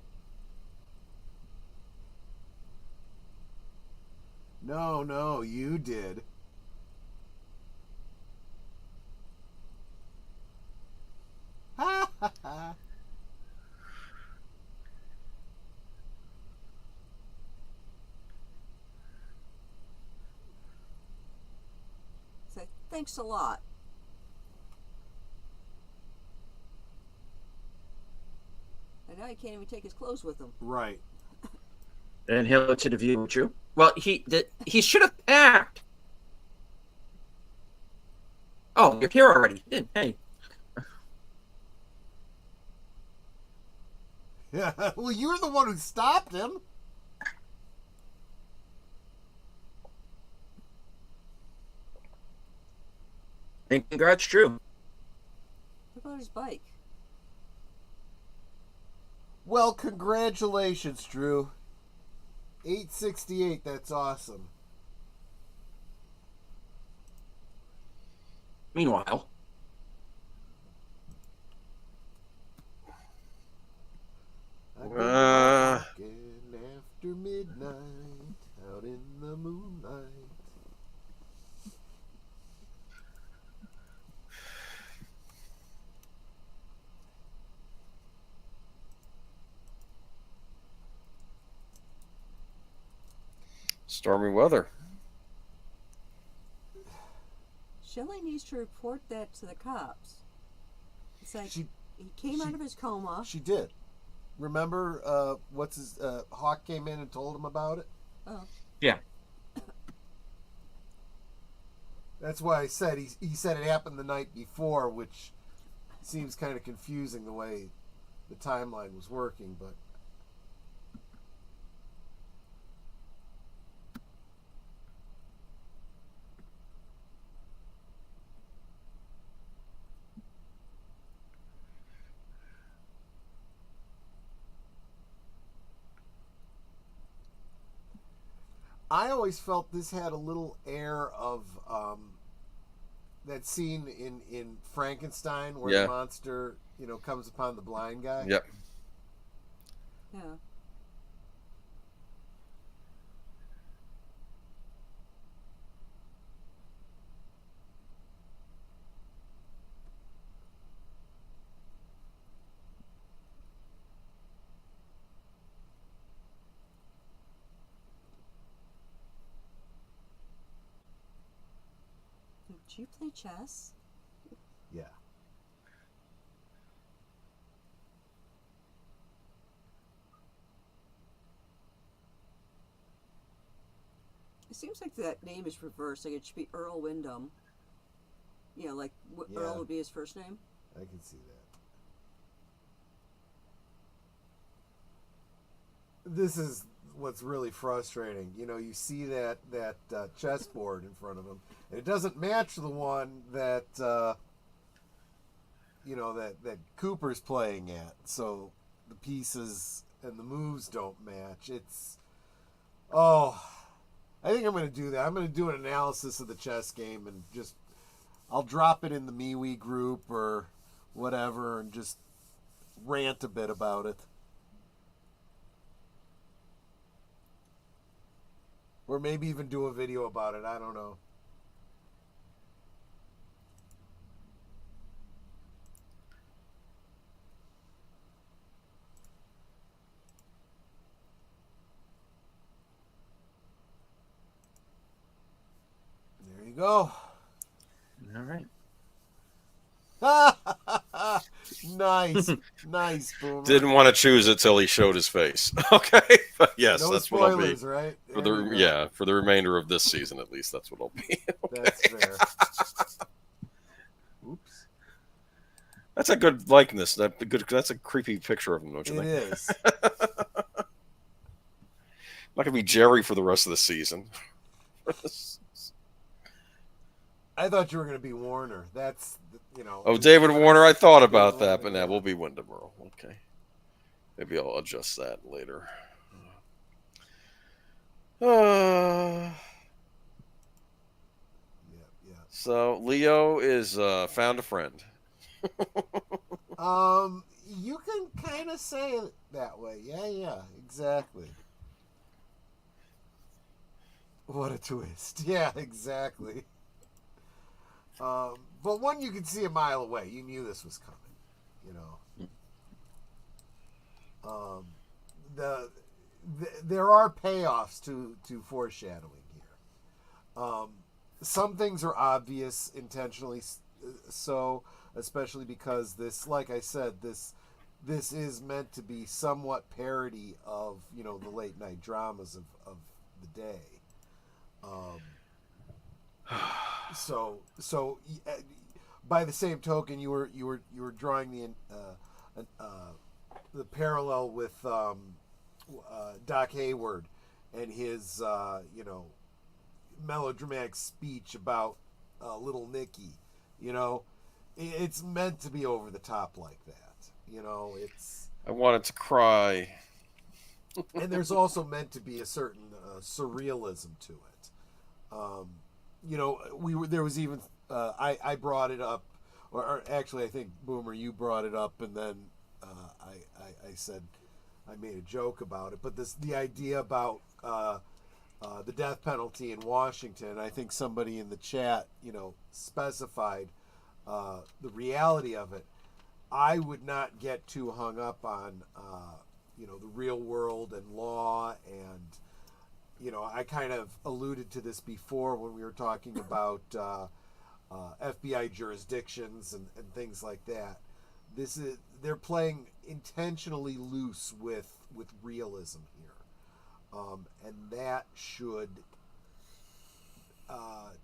No, you did.
Say, thanks a lot. And now he can't even take his clothes with him.
Right.
And hello to the viewer, Drew. Well, he should have packed. Oh, you're here already. Hey.
Yeah. Well, you were the one who stopped him.
And congrats, Drew.
What about his bike?
Well, congratulations, Drew. 868, that's awesome.
Meanwhile,
I've been walking after midnight, out in the moonlight.
Stormy weather.
Shelley needs to report that to the cops. It's like he came out of his coma.
She did. Remember, Hawk came in and told him about it?
Oh.
yeah.
That's why I said he said it happened the night before, which seems kind of confusing the way the timeline was working, but I always felt this had a little air of that scene in Frankenstein where
Yeah.
the monster, comes upon the blind guy.
Yep.
Yeah. Do you play chess?
Yeah.
It seems like that name is reversed. Like it should be Earl Wyndham. Yeah, like
Yeah.
Earl would be his first name.
I can see that. This is what's really frustrating. You see that chessboard in front of him, and it doesn't match the one that that Cooper's playing at. So the pieces and the moves don't match. I think I'm going to do that. I'm going to do an analysis of the chess game and I'll drop it in the MeWe group or whatever and just rant a bit about it. Or maybe even do a video about it. I don't know. There you go.
All right.
Nice. Nice, Boomer.
Didn't want to choose it till he showed his face. Okay, but yes,
No
that's what I'll be
spoilers, right?
for
There we go.
for the remainder of this season at least. That's what I'll be. Okay.
That's fair. Oops.
That's a good likeness. That's a creepy picture of him, don't you
It
think?
is.
Not gonna be Jerry for the rest of the season.
I thought you were going to be Warner. That's,
Oh, David Warner. I thought about that, but now we'll be Wyndham Earl. Okay, maybe I'll adjust that later.
Yeah.
So Leo is found a friend.
You can kind of say it that way. Yeah, exactly. What a twist. Yeah, exactly. But one you could see a mile away. You knew this was coming, there are payoffs to foreshadowing here. Some things are obvious intentionally, so especially because this, like I said, this is meant to be somewhat parody of the late night dramas of the day. So by the same token, you were drawing the parallel with Doc Hayward and his melodramatic speech about little Nicky. It's meant to be over the top like that. It's.
I wanted to cry.
And there's also meant to be a certain surrealism to it. There was even I brought it up, or actually I think Boomer, you brought it up, and then I said I made a joke about it. But the idea about the death penalty in Washington, I think somebody in the chat specified the reality of it. I would not get too hung up on the real world and law, and I kind of alluded to this before when we were talking about FBI jurisdictions and things like that. They're playing intentionally loose with realism here, and that should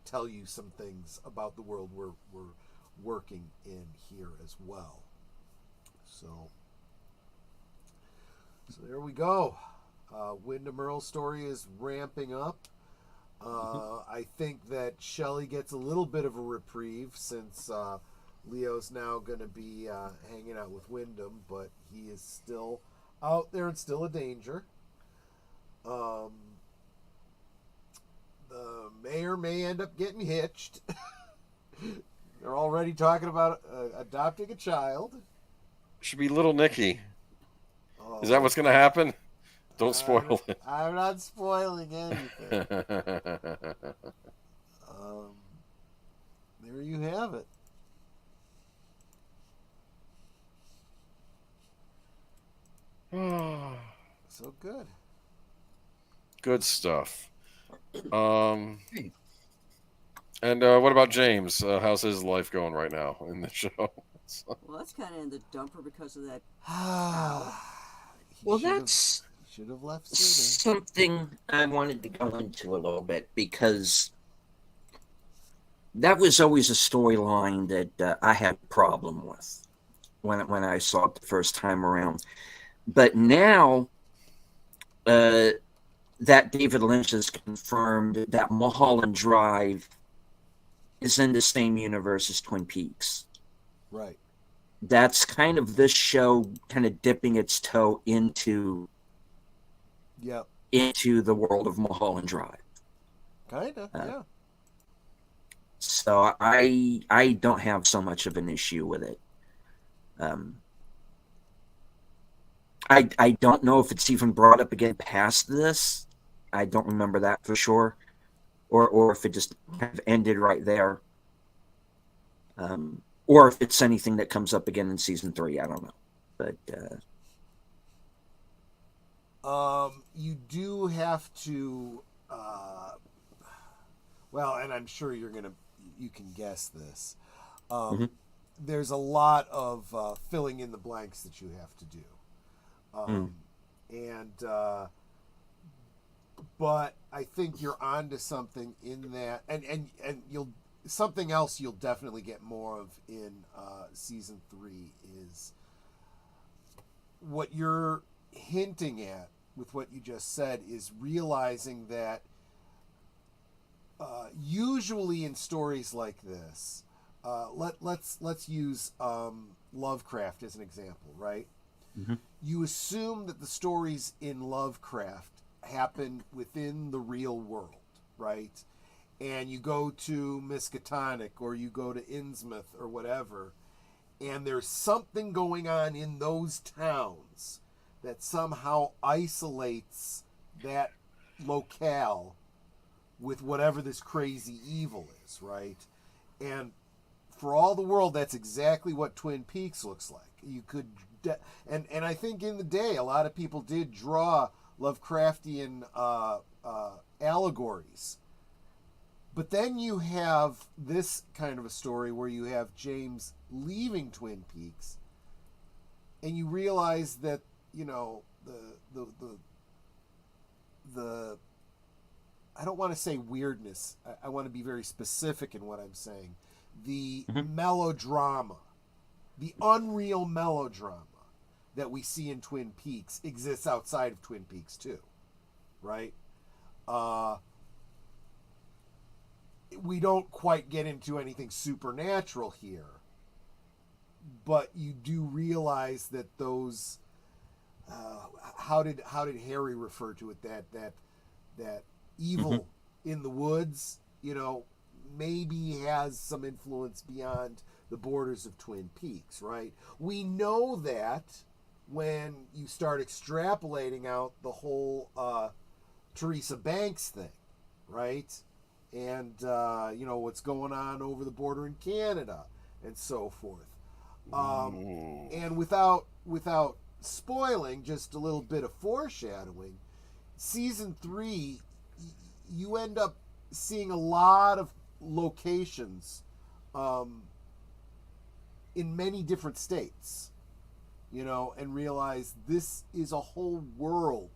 tell you some things about the world we're working in here as well. So there we go. Wyndham Earle's story is ramping up. I think that Shelley gets a little bit of a reprieve since Leo's now going to be hanging out with Wyndham, but he is still out there and still a danger. The mayor may end up getting hitched. They're already talking about adopting a child.
Should be little Nicky.
Oh,
Is that what's going to happen? Don't spoil it.
I'm not spoiling anything. There you have it. So good.
Good stuff. And what about James? How's his life going right now in the show?
Well, that's kind of in the dumper because of that.
Well, that's
should have left sooner.
something I wanted to go into a little bit, because that was always a storyline that I had a problem with when I saw it the first time around. But now that David Lynch has confirmed that Mulholland Drive is in the same universe as Twin Peaks.
Right.
That's kind of this show kind of dipping its toe into the world of Mulholland Drive.
Kind of, yeah.
So I don't have so much of an issue with it. I don't know if it's even brought up again past this. I don't remember that for sure. Or if it just kind of ended right there. Or if it's anything that comes up again in season 3, I don't know. But
you do have to well, and I'm sure you can guess this. There's a lot of filling in the blanks that you have to do. But I think you're onto something in that, and something else you'll definitely get more of in season 3 is what you're hinting at with what you just said, is realizing that usually in stories like this, let's use Lovecraft as an example, right? You assume that the stories in Lovecraft happen within the real world, right? And you go to Miskatonic or you go to Innsmouth or whatever, and there's something going on in those towns that somehow isolates that locale with whatever this crazy evil is, right? And for all the world, that's exactly what Twin Peaks looks like. You could, and I think in the day, a lot of people did draw Lovecraftian allegories. But then you have this kind of a story where you have James leaving Twin Peaks, and you realize that, you know, the I don't want to say weirdness. I want to be very specific in what I'm saying. The melodrama, the unreal melodrama that we see in Twin Peaks exists outside of Twin Peaks too, right? We don't quite get into anything supernatural here, but you do realize that those how did Harry refer to it, that evil in the woods, you know, maybe has some influence beyond the borders of Twin Peaks, right? We know that when you start extrapolating out the whole Teresa Banks thing, right? And you know, what's going on over the border in Canada and so forth. And without spoiling, just a little bit of foreshadowing, season 3, you end up seeing a lot of locations in many different states, you know, and realize this is a whole world.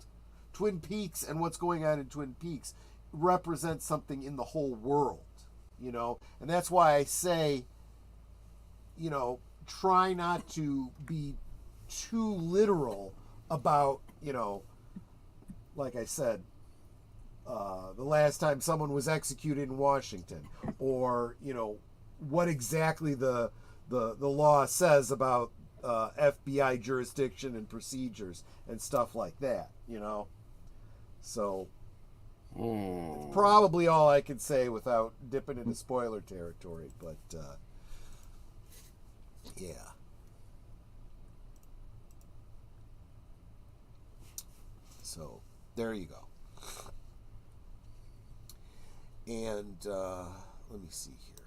Twin Peaks and what's going on in Twin Peaks represents something in the whole world, you know, and that's why I say, you know, try not to be too literal about, you know, like I said, the last time someone was executed in Washington, or, you know, what exactly the law says about FBI jurisdiction and procedures and stuff like that, you know. So it's probably all I can say without dipping into spoiler territory, but yeah. So there you go. And let me see here.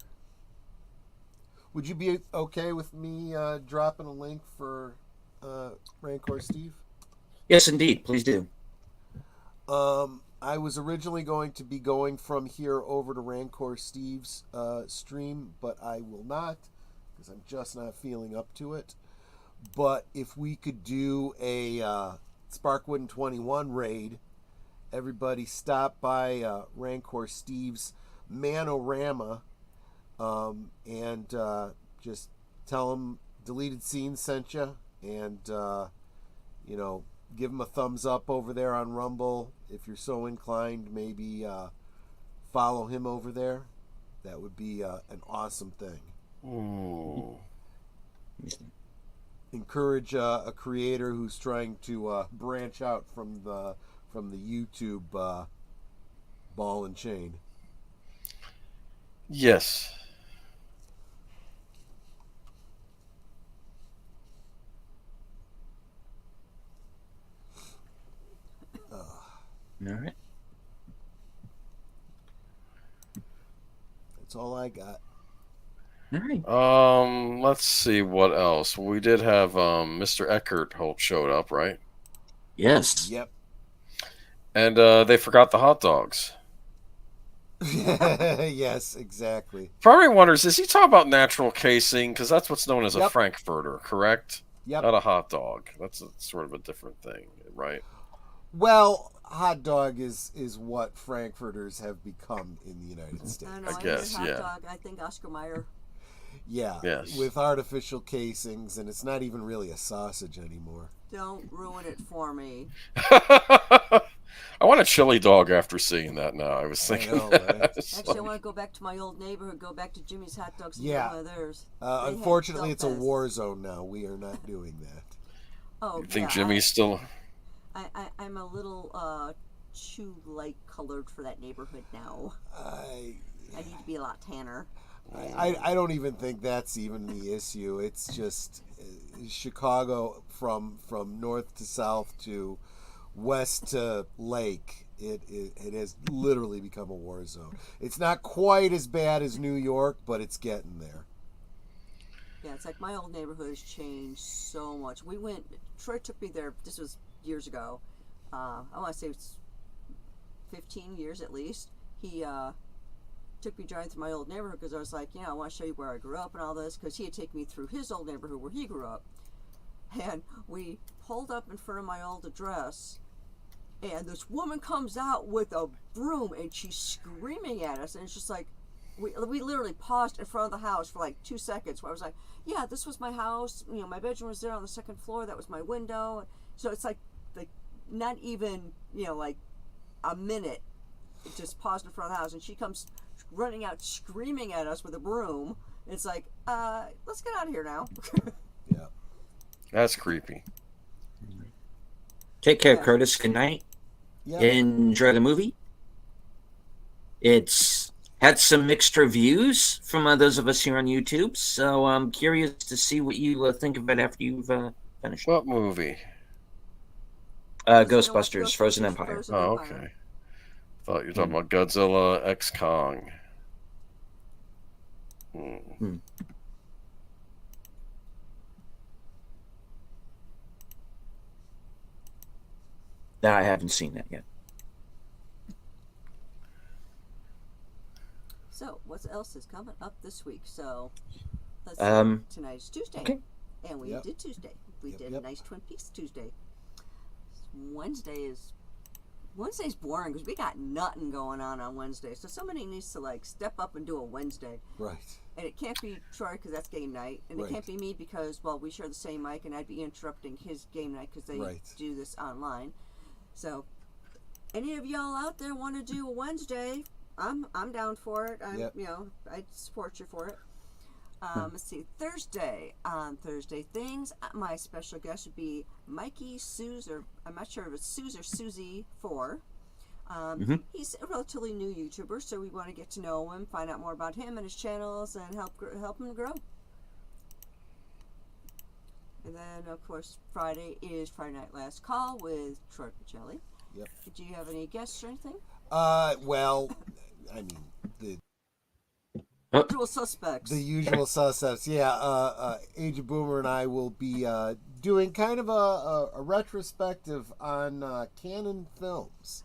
Would you be okay with me dropping a link for Rancor Steve?
Yes, indeed. Please do.
I was originally going to be going from here over to Rancor Steve's stream, but I will not, because I'm just not feeling up to it. But if we could do a Sparkwood and 21 raid, everybody stop by Rancor Steve's Manorama and just tell him Deleted Scenes sent you, and you know, give him a thumbs up over there on Rumble. If you're so inclined, maybe follow him over there. That would be an awesome thing. Encourage a creator who's trying to branch out from the YouTube ball and chain.
Yes.
All right.
That's all I got.
All right.
Let's see what else. We did have Mr. Eckert showed up, right?
Yes.
Yep.
And they forgot the hot dogs.
Yes, exactly.
Probably wonders, is he talking about natural casing? Because that's what's known as a
Yep.
frankfurter, correct?
Yep.
Not a hot dog. That's sort of a different thing, right?
Well, hot dog is what frankfurters have become in the United States.
I know.
I guess,
hot
yeah.
dog. I think Oscar Mayer.
Yeah,
Yes.
with artificial casings, and it's not even really a sausage anymore.
Don't ruin it for me.
I want a chili dog after seeing that now. I was thinking
know,
that.
right?
It's
Actually, I
like-
want to go back to my old neighborhood, go back to Jimmy's Hot Dogs and
Yeah.
get one of theirs.
Unfortunately, it's a
Self-as.
war zone now. We are not doing that.
Oh,
you think
yeah,
Jimmy's still...
I'm a little too light colored for that neighborhood now. I need to be a lot tanner.
I don't even think that's even the issue. It's just Chicago from north to south to west to lake. It has literally become a war zone. It's not quite as bad as New York, but it's getting there.
Yeah, it's like my old neighborhood has changed so much. Troy took me there, this was years ago, I want to say it's 15 years at least. He took me driving through my old neighborhood because I was like, I want to show you where I grew up and all this, because he had taken me through his old neighborhood where he grew up. And we pulled up in front of my old address, and this woman comes out with a broom, and she's screaming at us, and it's just like, we literally paused in front of the house for like 2 seconds where I was like, yeah, this was my house, my bedroom was there on the second floor, that was my window. So it's like not even, like a minute, it just paused in front of the house, and she comes running out screaming at us with a broom. It's like, let's get out of here now.
Yeah.
That's creepy.
Take care,
Yeah.
Curtis. Good night.
Yeah.
Enjoy the movie. It's had some mixed reviews from those of us here on YouTube, so I'm curious to see what you think of it after you've finished.
What movie?
Ghostbusters, Frozen Empire.
Frozen
Oh,
Empire.
okay. Thought you were talking about Godzilla X Kong.
No, I haven't seen that yet.
So, what else is coming up this week? So, let's
Um,
see. Tonight's Tuesday.
okay.
And we
Yep.
did Tuesday. We
Yep,
did
yep.
a nice Twin Peaks Tuesday. Wednesday's boring because we got nothing going on Wednesday. So somebody needs to like step up and do a Wednesday.
Right.
And it can't be Troy because that's game night. And
Right.
it can't be me because, well, we share the same mic and I'd be interrupting his game night because they
Right.
do this online. So, any of y'all out there want to do a Wednesday? I'm down for it.
Yep.
I support you for it. Let's see. Thursday. On Thursday things, my special guest would be Mikey Suze, or I'm not sure if it's Suze or Susie 4. He's a relatively new YouTuber, so we want to get to know him, find out more about him and his channels, and help him grow. And then, of course, Friday is Friday Night Last Call with Troy Pacelli.
Yep.
Do you have any guests or anything?
Well, I mean, the
Usual suspects.
usual suspects. Yeah. Agent Boomer and I will be doing kind of a retrospective on Canon films.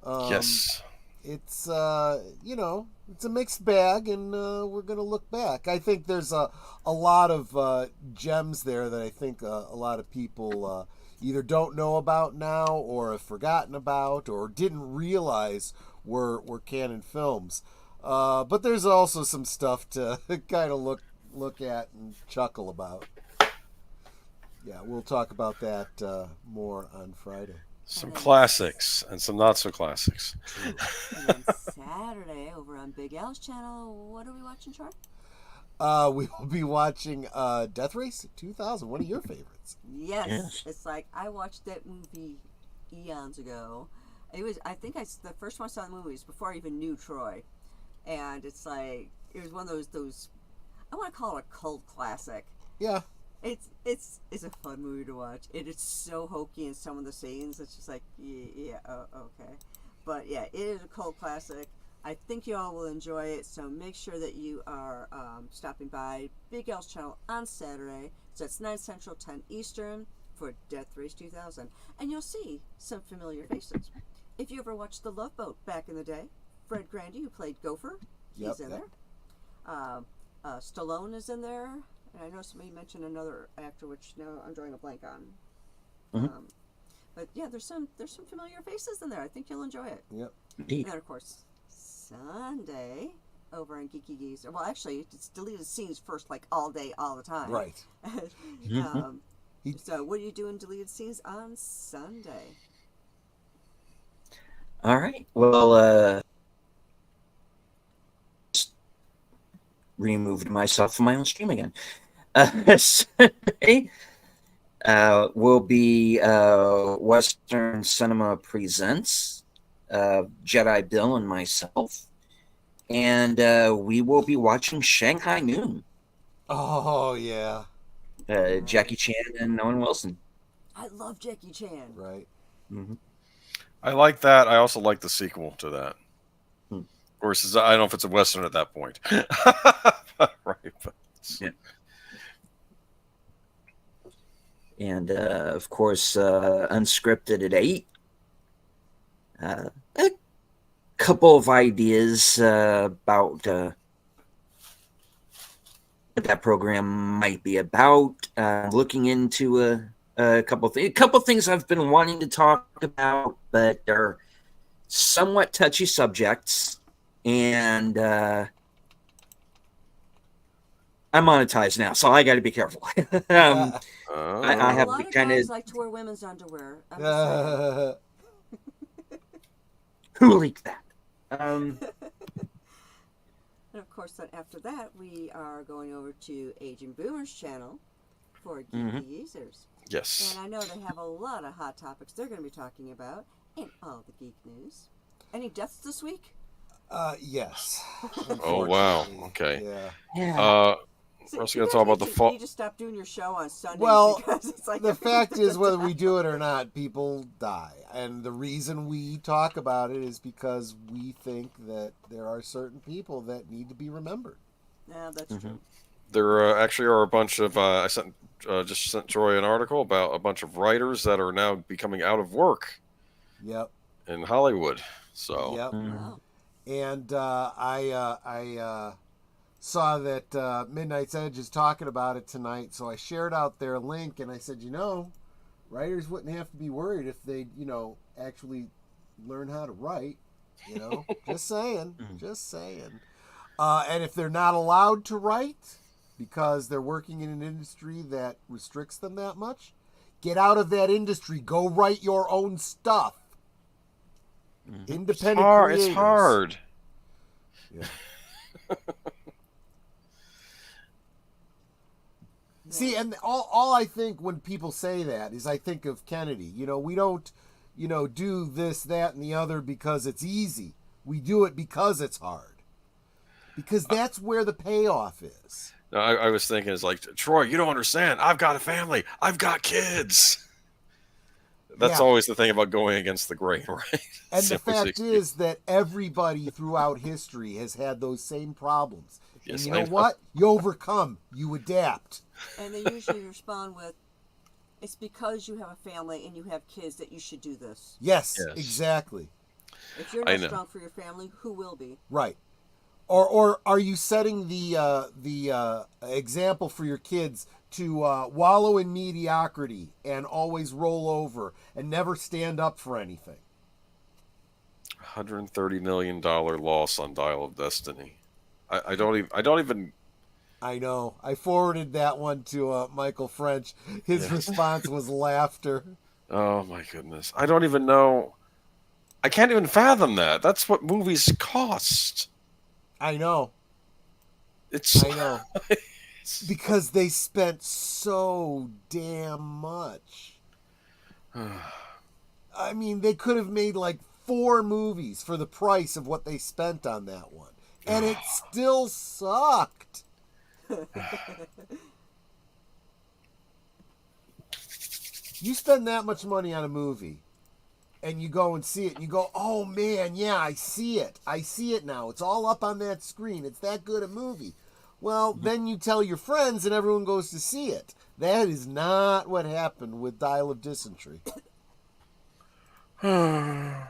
Yes.
It's it's a mixed bag, and we're gonna look back. I think there's a lot of gems there that I think a lot of people either don't know about now, or have forgotten about, or didn't realize were Canon films. But there's also some stuff to kind of look at and chuckle about. Yeah, we'll talk about that more on Friday.
Some classics and some not so classics.
And then Saturday, over on Big Al's channel, what are we watching, Char?
We will be watching Death Race 2000, one of your favorites.
Yes. It's like, I watched that movie eons ago. I think the first one I saw the movie was before I even knew Troy. And it's like, it was one of those, I want to call it a cult classic.
Yeah.
It's a fun movie to watch. It is so hokey in some of the scenes. It's just like, okay. But yeah, it is a cult classic. I think you all will enjoy it. So make sure that you are stopping by Big L's channel on Saturday. So it's 9 Central, 10 Eastern for Death Race 2000. And you'll see some familiar faces. If you ever watched The Love Boat back in the day, Fred Grandy, who played Gopher, he's in there. Stallone is in there. And I know somebody mentioned another actor, which now I'm drawing a blank on. But yeah, there's some familiar faces in there. I think you'll enjoy it.
Yep.
Indeed.
And then, of course, Sunday over on Geeky Geese. Well, actually, it's deleted scenes first, like all day, all the time.
Right.
So, what are you doing deleted scenes on Sunday?
All right. Well, removed myself from my own stream again. Sunday will be Western Cinema Presents, Jedi Bill and myself. And we will be watching Shanghai Noon.
Oh, yeah.
Jackie Chan and Owen Wilson.
I love Jackie Chan.
Right.
I like that. I also like the sequel to that. Of course, I don't know if it's a Western at that point. Right. But
Yeah. And, of course, Unscripted at 8. a couple of ideas about what that program might be about. Looking into a couple things I've been wanting to talk about, but they're somewhat touchy subjects, and I'm monetized now, so I got to be careful. I
A
have
lot
to
of
kind
guys
of
like to wear women's underwear. I'm just saying.
who leaked that.
And of course, then after that, we are going over to Aging Boomer's channel for Geeky Users.
Yes.
And I know they have a lot of hot topics they're going to be talking about in all the geek news. Any deaths this week?
Yes.
Oh wow.
Unfortunately.
Okay.
Yeah.
So
We're also
you
going to
guys
talk about the fall.
need to stop doing your show on Sundays
Well,
because it's like
the fact is, whether we do it or not, people die. And the reason we talk about it is because we think that there are certain people that need to be remembered.
Yeah, that's true.
There actually are a bunch of. I just sent Troy an article about a bunch of writers that are now becoming out of work.
Yep.
In Hollywood. So.
Yep.
Wow.
And I saw that Midnight's Edge is talking about it tonight, so I shared out their link, and I said, writers wouldn't have to be worried if they, actually learn how to write. Just saying, just saying. And if they're not allowed to write because they're working in an industry that restricts them that much, get out of that industry. Go write your own stuff. Independent creators.
It's hard.
Yeah. See, and all I think when people say that is I think of Kennedy. We don't, do this, that, and the other because it's easy. We do it because it's hard. Because that's where the payoff is.
No, I was thinking, it's like, Troy, you don't understand. I've got a family. I've got kids. That's always the thing about going against the grain, right?
And the fact is that everybody throughout history has had those same problems.
Yes,
and you know what? You overcome. You adapt.
And they usually respond with, it's because you have a family and you have kids that you should do this.
Yes. Exactly.
If you're not strong for your family, who will be?
Right. Or are you setting the example for your kids to wallow in mediocrity and always roll over and never stand up for anything?
$130 million loss on Dial of Destiny. I don't even.
I know. I forwarded that one to Michael French. His response was laughter.
Oh my goodness! I don't even know. I can't even fathom that. That's what movies cost.
I know.
I
know. Because they spent so damn much. I mean, they could have made like 4 movies for the price of what they spent on that one. And it still sucked. You spend that much money on a movie and you go and see it and you go, oh man, yeah, I see it. I see it now. It's all up on that screen. It's that good a movie. Well, then you tell your friends and everyone goes to see it. That is not what happened with Dial of Dysentery.
Well,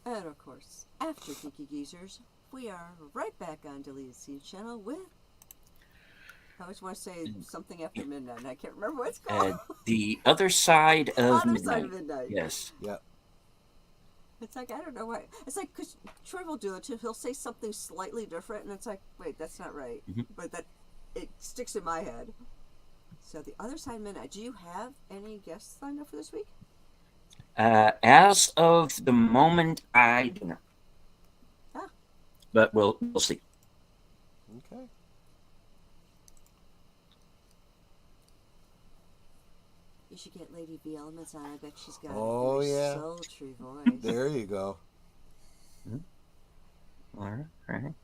and of course, after Geeky Geezers, we are right back on Deleted Scenes channel with, I always want to say something after midnight, and I can't remember what it's called.
The Other Side of Midnight.
Side of Midnight.
Yes.
Yep.
It's like, I don't know why. It's like, because Troy will do it too. He'll say something slightly different, and it's like, wait, that's not right. But it sticks in my head. So the Other Side of Midnight. Do you have any guests lined up for this week?
As of the moment, I do not. But we'll see.
Okay.
You should get Lady B Elements on. I bet she's got
a very
sultry voice.
There you go.
All right.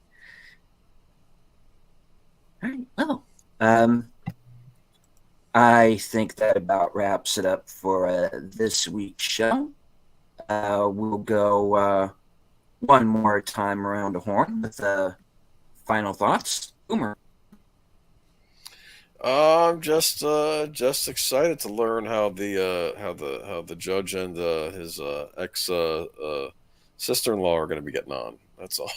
Well, I think that about wraps it up for this week's show. We'll go one more time around the horn with final thoughts. Boomer.
I'm just excited to learn how the judge and his ex sister-in-law are going to be getting on. That's all.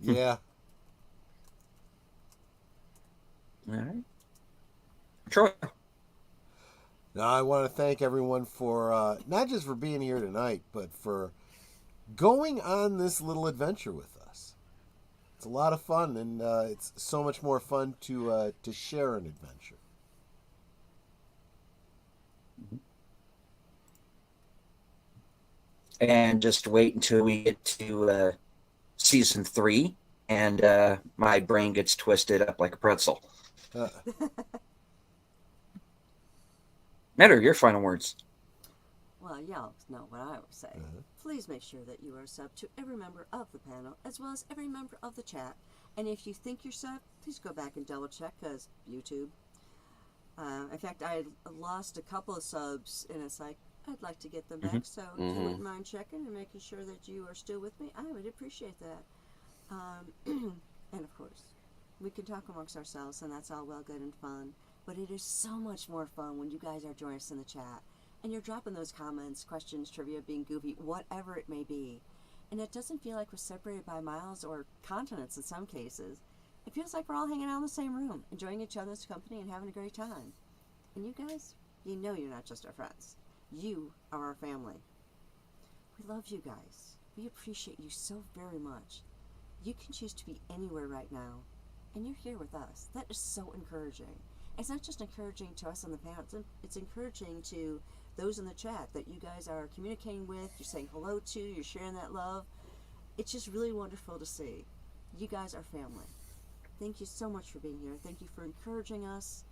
Yeah.
All right. Troy.
Now, I want to thank everyone for not just for being here tonight, but for going on this little adventure with us. It's a lot of fun, and it's so much more fun to share an adventure.
And just wait until we get to season 3, and my brain gets twisted up like a pretzel. Netter, your final words.
Well, y'all know what I would say. Please make sure that you are subbed to every member of the panel, as well as every member of the chat. And if you think you're subbed, please go back and double check, because YouTube. In fact, I lost a couple of subs, and it's like, I'd like to get them back. So if you wouldn't mind checking and making sure that you are still with me, I would appreciate that. And of course, we can talk amongst ourselves, and that's all well, good, and fun. But it is so much more fun when you guys are joining us in the chat. And you're dropping those comments, questions, trivia, being goofy, whatever it may be. And it doesn't feel like we're separated by miles or continents in some cases. It feels like we're all hanging out in the same room, enjoying each other's company and having a great time. And you guys, you know you're not just our friends. You are our family. We love you guys. We appreciate you so very much. You can choose to be anywhere right now, and you're here with us. That is so encouraging. It's not just encouraging to us on the panel, it's encouraging to those in the chat that you guys are communicating with, you're saying hello to, you're sharing that love. It's just really wonderful to see. You guys are family. Thank you so much for being here. Thank you for encouraging us.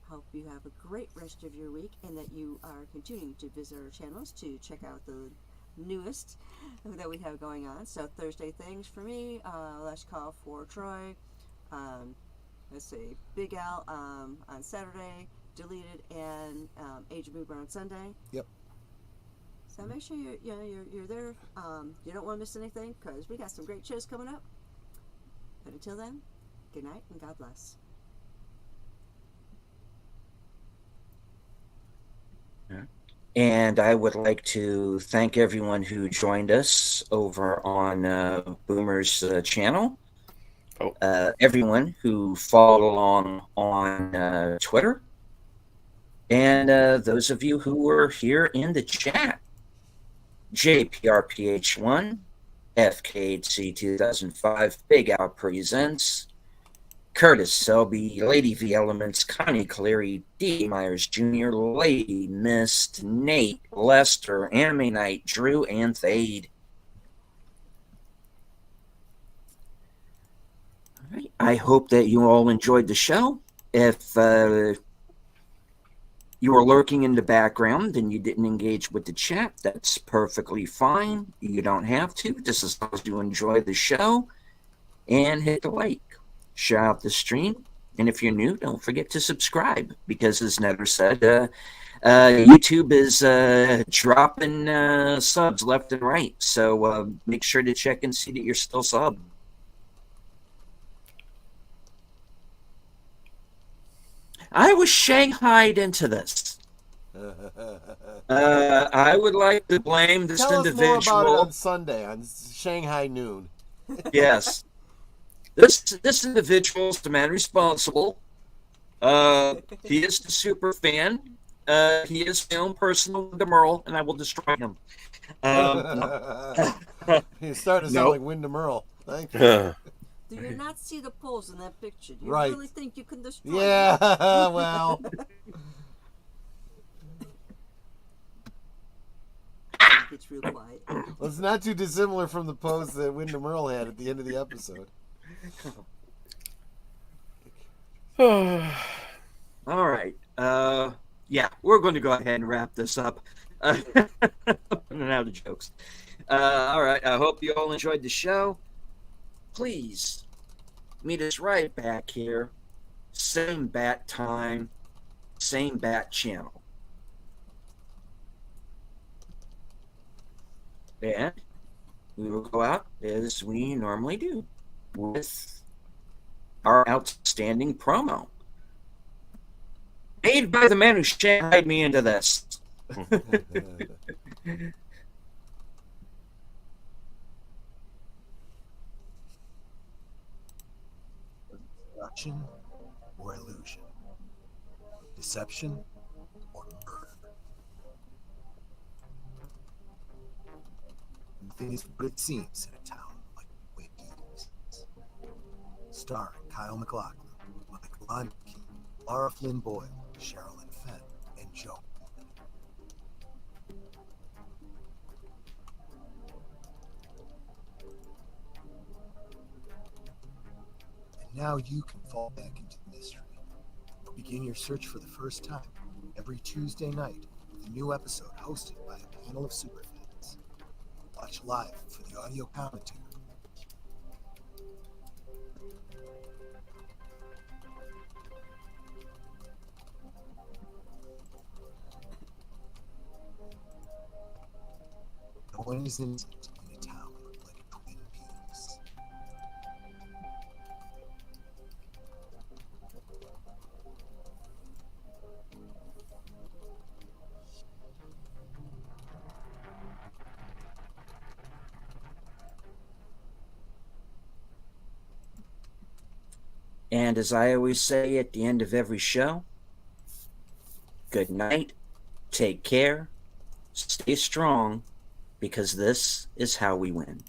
Hope you have a great rest of your week, and that you are continuing to visit our channels to check out the newest that we have going on. So Thursday Things for me, Last Call for Troy, let's see, Big Al on Saturday, Deleted, and Age of Boober on Sunday.
Yep.
So make sure you're there. You don't want to miss anything, because we got some great shows coming up. But until then, good night and God bless.
And I would like to thank everyone who joined us over on Boomer's channel. Everyone who followed along on Twitter. And those of you who were here in the chat. JPRPH1, FKHC 2005, Big Al Presents, Curtis Selby, Lady V Elements, Connie Cleary, D. Myers Jr., Lady Mist, Nate, Lester, Anime Knight, Drew, and Thade. All right. I hope that you all enjoyed the show. If you were lurking in the background and you didn't engage with the chat, that's perfectly fine. You don't have to, just as long as you enjoy the show. And hit the like. Share out the stream, and if you're new, don't forget to subscribe, because as Netter said, YouTube is dropping subs left and right, so make sure to check and see that you're still subbed. I was shanghaied into this. I would like to blame this individual.
Tell us more about it on Sunday on Shanghai Noon.
Yes. This individual is the man responsible. He is the super fan. He is my own personal Windham, and I will destroy him.
You're starting to sound like Windham Earl. Thank you.
Do you not see the poles in that picture? Do you
Right.
really think you can destroy
Yeah, well.
It's real quiet.
Well, it's not too dissimilar from the pose that Windham Earl had at the end of the episode.
All right. Yeah, we're going to go ahead and wrap this up. Running out of jokes. All right. I hope you all enjoyed the show. Please meet us right back here. Same bat time, same bat channel. And we will go out as we normally do with our outstanding promo. Made by the man who shanghaied me into this.
Destruction or illusion? Deception or murder? Nothing is what it seems in a town like Twin Peaks. Starring Kyle MacLachlan, Michael Lundke, Laura Flynn Boyle, Sherilyn Fenn, and Joe. And now you can fall back into the mystery. Begin your search for the first time every Tuesday night with a new episode hosted by a panel of superfans. Watch live for the audio commentary. No one is innocent in a town like Twin Peaks.
And as I always say at the end of every show, good night, take care, stay strong, because this is how we win.